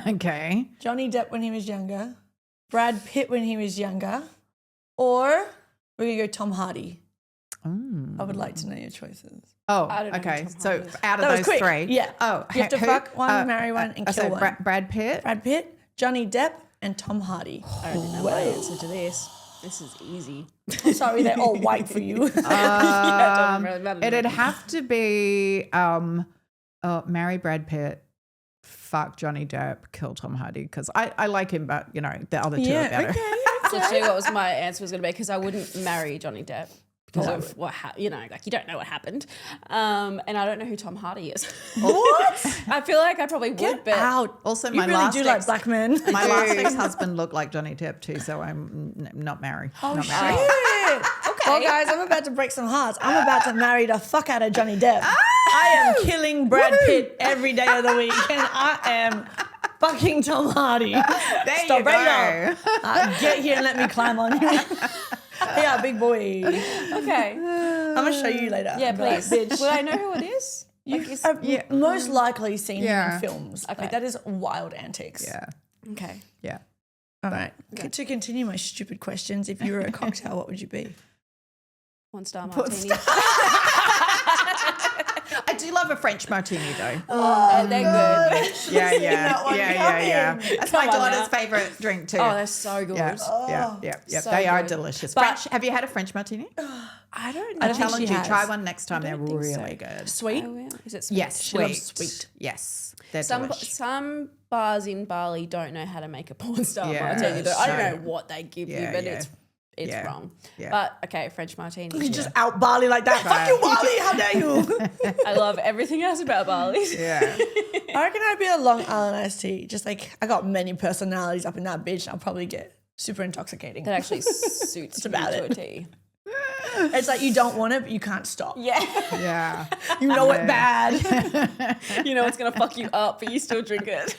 Speaker 3: Okay.
Speaker 1: Johnny Depp when he was younger, Brad Pitt when he was younger, or we're going to go Tom Hardy. I would like to know your choices.
Speaker 3: Oh,
Speaker 2: I don't know
Speaker 3: okay.
Speaker 2: who Tom
Speaker 3: So
Speaker 2: Hardy is.
Speaker 3: out of
Speaker 1: That was
Speaker 3: those
Speaker 1: quick.
Speaker 3: three.
Speaker 1: Yeah.
Speaker 3: Oh,
Speaker 1: You have to fuck one, marry one, and kill one.
Speaker 3: Brad Pitt.
Speaker 1: Brad Pitt, Johnny Depp, and Tom Hardy.
Speaker 2: I don't even know my answer to this. This is easy.
Speaker 1: I'm sorry, they're all white for you.
Speaker 2: Yeah, it doesn't really matter.
Speaker 3: It'd have to be marry Brad Pitt, fuck Johnny Depp, kill Tom Hardy because I like him, but the other two are better.
Speaker 1: okay.
Speaker 2: That's literally what was my answer was going to be because I wouldn't marry Johnny Depp because of what you don't know what happened, and I don't know who Tom Hardy is.
Speaker 1: What?
Speaker 2: I feel like I probably would, but
Speaker 1: Out.
Speaker 3: Also,
Speaker 1: You
Speaker 3: my
Speaker 1: really
Speaker 3: last
Speaker 1: do like black men.
Speaker 3: my last ex-husband looked like Johnny Depp too, so I'm not married.
Speaker 1: Oh,
Speaker 3: not
Speaker 1: shit.
Speaker 3: married.
Speaker 1: Well, guys, I'm about to break some hearts. I'm about to marry the fuck out of Johnny Depp. I am killing Brad Pitt every day of the week, and I am fucking Tom Hardy.
Speaker 3: There
Speaker 1: Stop
Speaker 3: you go.
Speaker 1: right up. Get here and let me climb on you. Yeah, big boy.
Speaker 2: okay.
Speaker 1: I'm going to show you later.
Speaker 2: Yeah,
Speaker 1: Be like,
Speaker 2: please.
Speaker 1: bitch.
Speaker 2: Will I know who it is?
Speaker 1: I've most likely seen him
Speaker 3: Yeah.
Speaker 1: in films.
Speaker 2: Okay.
Speaker 1: Like, that is wild antics.
Speaker 3: Yeah,
Speaker 2: Okay.
Speaker 3: yeah.
Speaker 1: All right. To continue my stupid questions, if you were a cocktail, what would you be?
Speaker 2: 1 star martini.
Speaker 3: I do love a French martini though.
Speaker 2: They're good.
Speaker 3: Yeah. That's my daughter's favorite drink too.
Speaker 2: Oh, they're so good.
Speaker 3: Yeah.
Speaker 2: So
Speaker 3: They are
Speaker 2: good.
Speaker 3: delicious.
Speaker 2: But-
Speaker 3: French. Have you had a French martini?
Speaker 2: I don't know.
Speaker 3: I challenge
Speaker 1: she
Speaker 3: you.
Speaker 1: has.
Speaker 3: Try one next time. They're
Speaker 2: think so.
Speaker 3: really good.
Speaker 1: Sweet.
Speaker 2: Oh, yeah. Is it sweet?
Speaker 3: Yes,
Speaker 1: She loves sweet.
Speaker 3: Yes, they're
Speaker 2: Some
Speaker 3: delish.
Speaker 2: bars in Bali don't know how to make a porn star
Speaker 3: Yeah,
Speaker 2: martini. I don't
Speaker 3: so-
Speaker 2: know what they give you,
Speaker 3: Yeah,
Speaker 2: but
Speaker 3: yeah.
Speaker 2: it's
Speaker 3: Yeah.
Speaker 2: wrong.
Speaker 3: Yeah.
Speaker 2: But okay, French martini.
Speaker 1: You just out Bali like that. Fuck you, Bali. How dare you?
Speaker 2: I love everything else about Bali.
Speaker 3: Yeah.
Speaker 1: I reckon I'd be a Long Island iced tea. Just like I got many personalities up in that bitch. I'll probably get super intoxicating.
Speaker 2: That actually suits me
Speaker 1: about
Speaker 2: to
Speaker 1: it.
Speaker 2: a T.
Speaker 1: It's like you don't want it, but you can't stop.
Speaker 2: Yeah.
Speaker 3: Yeah.
Speaker 1: You know it's bad.
Speaker 2: You know it's going to fuck you up, but you still drink it.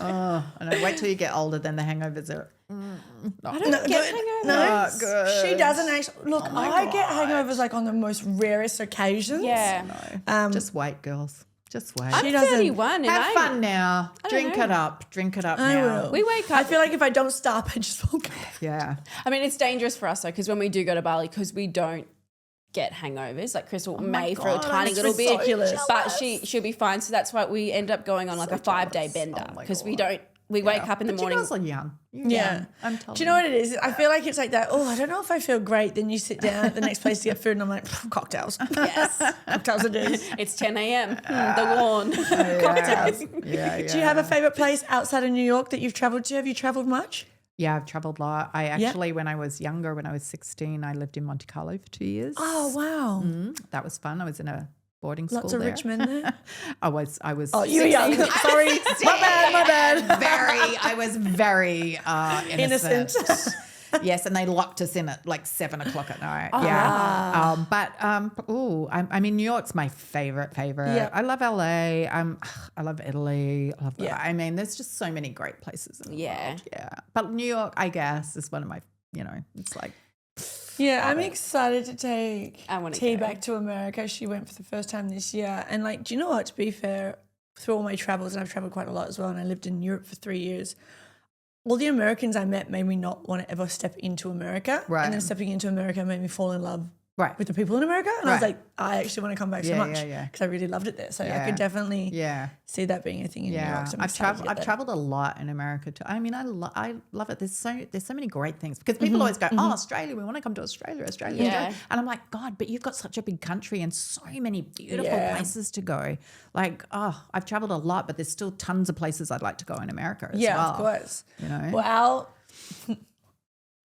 Speaker 3: Oh, I know. Wait till you get older, then the hangovers are.
Speaker 2: I don't get hangovers.
Speaker 1: No,
Speaker 3: good.
Speaker 1: she doesn't actually. Look, I get hangovers like on the most rarest occasions.
Speaker 2: Yeah.
Speaker 3: Just wait, girls. Just wait.
Speaker 2: I'm
Speaker 1: doesn't-
Speaker 2: 31 and
Speaker 3: Have fun now. Drink
Speaker 2: know.
Speaker 3: it up. Drink it up
Speaker 1: I
Speaker 3: now.
Speaker 1: will.
Speaker 2: We wake up.
Speaker 1: I feel like if I don't stop, I just won't go.
Speaker 3: Yeah.
Speaker 2: I mean, it's dangerous for us though, because when we do go to Bali, because we don't get hangovers, like Crystal may for a
Speaker 1: God,
Speaker 2: tiny
Speaker 1: I'm
Speaker 2: little bit,
Speaker 1: ridiculous.
Speaker 2: but she'll be fine. So that's why we end up going on like a 5-day bender
Speaker 3: Oh my
Speaker 2: because we
Speaker 3: God.
Speaker 2: don't. We wake up in the
Speaker 3: But
Speaker 2: morning.
Speaker 3: You guys are young. You're
Speaker 1: Yeah.
Speaker 3: young. I'm telling
Speaker 1: Do you know what it is? I feel like it's like that. Oh, I don't know if I feel great. Then you sit down at the next place to get food, and I'm like, cocktails.
Speaker 2: Yes,
Speaker 1: Cocktails it is.
Speaker 2: it's 10 a.m. The lawn.
Speaker 1: Cocktails.
Speaker 3: Yeah.
Speaker 1: Do you have a favorite place outside of New York that you've traveled to? Have you traveled much?
Speaker 3: Yeah, I've traveled a lot. I actually, when I was younger, when I was 16, I lived in Monte Carlo for 2 years.
Speaker 1: Oh, wow.
Speaker 3: That was fun. I was in a boarding school
Speaker 1: Lots of
Speaker 3: there.
Speaker 1: rich men there.
Speaker 3: I was.
Speaker 1: Oh, you were young. Sorry. My bad.
Speaker 3: I was very innocent.
Speaker 1: Innocent.
Speaker 3: Yes, and they locked us in at like 7 o'clock at night. Yeah. I mean, New York's my favorite.
Speaker 1: Yeah.
Speaker 3: I love LA. I love Italy.
Speaker 1: Yeah.
Speaker 3: I mean, there's just so many great places in the
Speaker 2: Yeah.
Speaker 3: world. Yeah. But New York, I guess, is one of my, it's like,
Speaker 1: Yeah, I'm excited to take
Speaker 2: I wanna
Speaker 1: T
Speaker 2: go.
Speaker 1: back to America. She went for the first time this year. And like, do you know what? To be fair, through all my travels, and I've traveled quite a lot as well, and I lived in Europe for 3 years, all the Americans I met made me not want to ever step into America.
Speaker 3: Right.
Speaker 1: And then stepping into America made me fall in love
Speaker 3: right.
Speaker 1: with the people in America. And I was
Speaker 3: Right.
Speaker 1: like, I actually want to come back so
Speaker 3: Yeah,
Speaker 1: much
Speaker 3: yeah.
Speaker 1: because I really loved it there. So I
Speaker 3: Yeah.
Speaker 1: could definitely
Speaker 3: Yeah.
Speaker 1: see that being a thing in New
Speaker 3: Yeah,
Speaker 1: York. So I'm
Speaker 3: I've
Speaker 1: excited to
Speaker 3: traveled.
Speaker 1: get
Speaker 3: I've
Speaker 1: there.
Speaker 3: traveled a lot in America too. I mean, I love it. There's so many great things because people always go, "Oh, Australia, we want to come to Australia, Australia."
Speaker 2: Yeah.
Speaker 3: And I'm like, God, but you've got such a big country and so many beautiful
Speaker 1: Yeah.
Speaker 3: places to go. Like, I've traveled a lot, but there's still tons of places I'd like to go in America as
Speaker 1: Yeah,
Speaker 3: well.
Speaker 1: of course.
Speaker 3: You know,
Speaker 1: Well,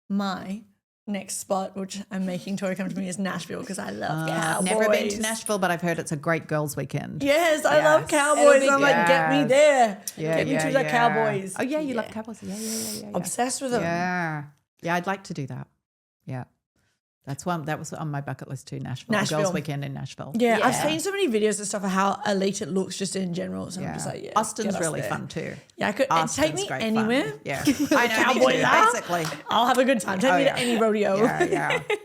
Speaker 1: my next spot, which I'm making Tori come to me, is Nashville because I love cowboys.
Speaker 3: I've never been to Nashville, but I've heard it's a great girls' weekend.
Speaker 1: Yes, I love
Speaker 3: Yes.
Speaker 1: cowboys.
Speaker 2: It'll
Speaker 1: I'm
Speaker 2: be
Speaker 1: like, get me
Speaker 3: Yes.
Speaker 1: there.
Speaker 3: Yeah,
Speaker 1: Get me
Speaker 3: yeah,
Speaker 1: to the
Speaker 3: yeah.
Speaker 1: cowboys.
Speaker 3: Oh yeah, you love cowboys. Yeah.
Speaker 1: Obsessed with them.
Speaker 3: Yeah, I'd like to do that. Yeah. That was on my bucket list too, Nashville.
Speaker 1: Nashville.
Speaker 3: Girls' weekend in Nashville.
Speaker 1: Yeah, I've
Speaker 2: Yeah.
Speaker 1: seen so many videos and stuff of how elite it looks just in general. So I'm just like, yeah.
Speaker 3: Austin's
Speaker 1: get us
Speaker 3: really
Speaker 1: there.
Speaker 3: fun too.
Speaker 1: Yeah, I could
Speaker 3: Austin's
Speaker 1: take me
Speaker 3: great
Speaker 1: anywhere.
Speaker 3: fun. Yeah. I know, me
Speaker 1: Cowboys
Speaker 3: too,
Speaker 1: are.
Speaker 3: basically.
Speaker 1: I'll have a good time. Take me to any rodeo.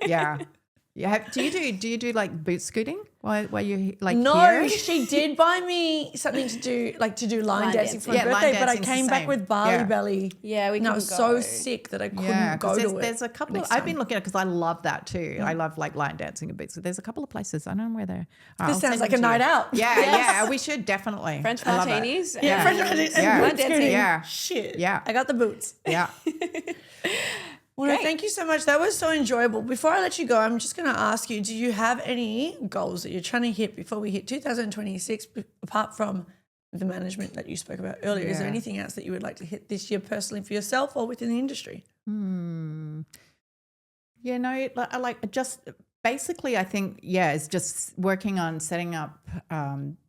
Speaker 3: Yeah. Do you do like boot scooting while you like
Speaker 1: No,
Speaker 3: here?
Speaker 1: she did buy me something to do line dancing for my
Speaker 3: Yeah, line
Speaker 1: birthday, but I
Speaker 3: dancing's the
Speaker 1: came back
Speaker 3: same.
Speaker 1: with Bali
Speaker 3: Yeah.
Speaker 1: belly.
Speaker 2: Yeah, we
Speaker 1: and I
Speaker 2: can
Speaker 1: was
Speaker 2: go.
Speaker 1: so sick that I couldn't
Speaker 3: Yeah,
Speaker 1: go
Speaker 3: because
Speaker 1: to it.
Speaker 3: there's a couple of,
Speaker 1: next
Speaker 3: I've
Speaker 1: time.
Speaker 3: been looking at because I love that too. I love like line dancing and boots. So there's a couple of places. I don't know where they're.
Speaker 1: This sounds like a night out.
Speaker 3: Yeah, we should definitely.
Speaker 2: French
Speaker 3: I love it.
Speaker 2: martinis.
Speaker 1: Yeah,
Speaker 2: and-
Speaker 1: French martinis and
Speaker 3: Yeah.
Speaker 1: boot
Speaker 2: Line dancing.
Speaker 1: scooting.
Speaker 3: Yeah.
Speaker 1: Shit.
Speaker 3: Yeah.
Speaker 1: I got the boots.
Speaker 3: Yeah.
Speaker 1: Well, no,
Speaker 2: Great.
Speaker 1: thank you so much. That was so enjoyable. Before I let you go, I'm just going to ask you, do you have any goals that you're trying to hit before we hit 2026, apart from the management that you spoke about earlier? Is there
Speaker 3: Yeah.
Speaker 1: anything else that you would like to hit this year personally for yourself or within the industry?
Speaker 3: You know, like just basically, I think, it's just working on setting up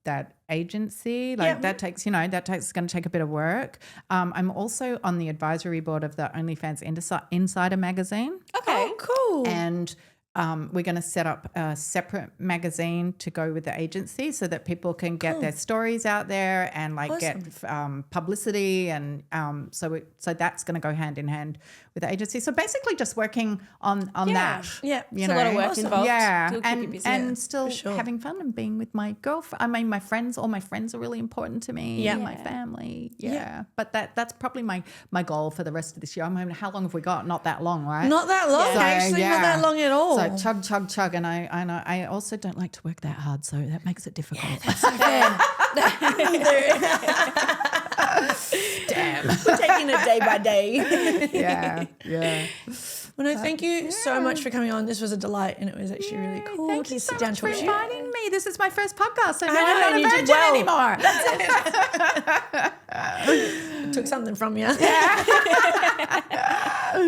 Speaker 3: that agency. Like
Speaker 1: Yeah.
Speaker 3: it's going to take a bit of work. I'm also on the advisory board of the OnlyFans Insider magazine.
Speaker 2: Okay.
Speaker 1: Oh, cool.
Speaker 3: And we're going to set up a separate magazine to go with the agency so that people can get their stories out there and like get publicity. And so that's going to go hand in hand with the agency. So basically just working on that.
Speaker 1: Yeah.
Speaker 3: You
Speaker 2: It's
Speaker 3: know,
Speaker 2: a lot of work involved.
Speaker 3: Yeah.
Speaker 2: It'll keep you busy.
Speaker 3: And still
Speaker 1: for sure.
Speaker 3: having fun and being with my girlfriend. I mean, my friends, all my friends are really important to me.
Speaker 1: Yeah.
Speaker 3: My family. Yeah. But that's probably my goal for the rest of this year. I mean, how long have we got? Not that long, right?
Speaker 1: Not that long,
Speaker 3: So,
Speaker 1: actually, not that long at all.
Speaker 3: So like chug, chug, chug. And I also don't like to work that hard, so that makes it difficult.
Speaker 1: Damn. We're taking it day by day.
Speaker 3: Yeah.
Speaker 1: Well, no, thank you so much for coming on. This was a delight, and it was actually really cool
Speaker 3: Thank you
Speaker 1: to
Speaker 3: so
Speaker 1: sit down
Speaker 3: much
Speaker 1: and
Speaker 3: for
Speaker 1: talk to you.
Speaker 3: inviting me. This is my first podcast, so now
Speaker 1: know,
Speaker 3: I'm
Speaker 1: and you
Speaker 3: not a
Speaker 1: did
Speaker 3: virgin
Speaker 1: well.
Speaker 3: anymore.
Speaker 1: Took something from you. But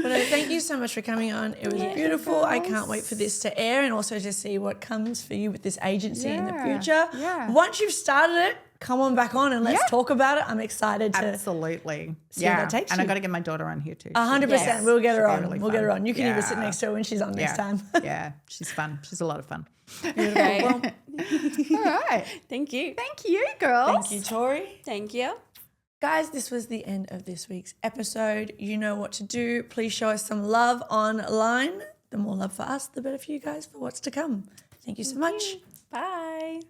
Speaker 1: no, thank you so much for coming on. It was beautiful. I can't wait for this to air and also to see what comes for you with this agency in the future.
Speaker 3: Yeah.
Speaker 1: Once you've started it, come on back on and let's talk about it. I'm excited to
Speaker 3: Absolutely.
Speaker 1: see where that takes
Speaker 3: and
Speaker 1: you.
Speaker 3: I got to get my daughter on here too.
Speaker 1: 100%. We'll get her on.
Speaker 3: really
Speaker 1: We'll get her on. You can even sit
Speaker 3: Yeah.
Speaker 1: next to her when she's on next time.
Speaker 3: Yeah, she's fun. She's a lot of fun.
Speaker 2: Okay.
Speaker 3: All right.
Speaker 2: Thank you.
Speaker 3: Thank you, girls.
Speaker 1: Thank you, Tori.
Speaker 2: Thank you.
Speaker 1: Guys, this was the end of this week's episode. You know what to do. Please show us some love online. The more love for us, the better for you guys for what's to come. Thank you so much.
Speaker 2: Bye.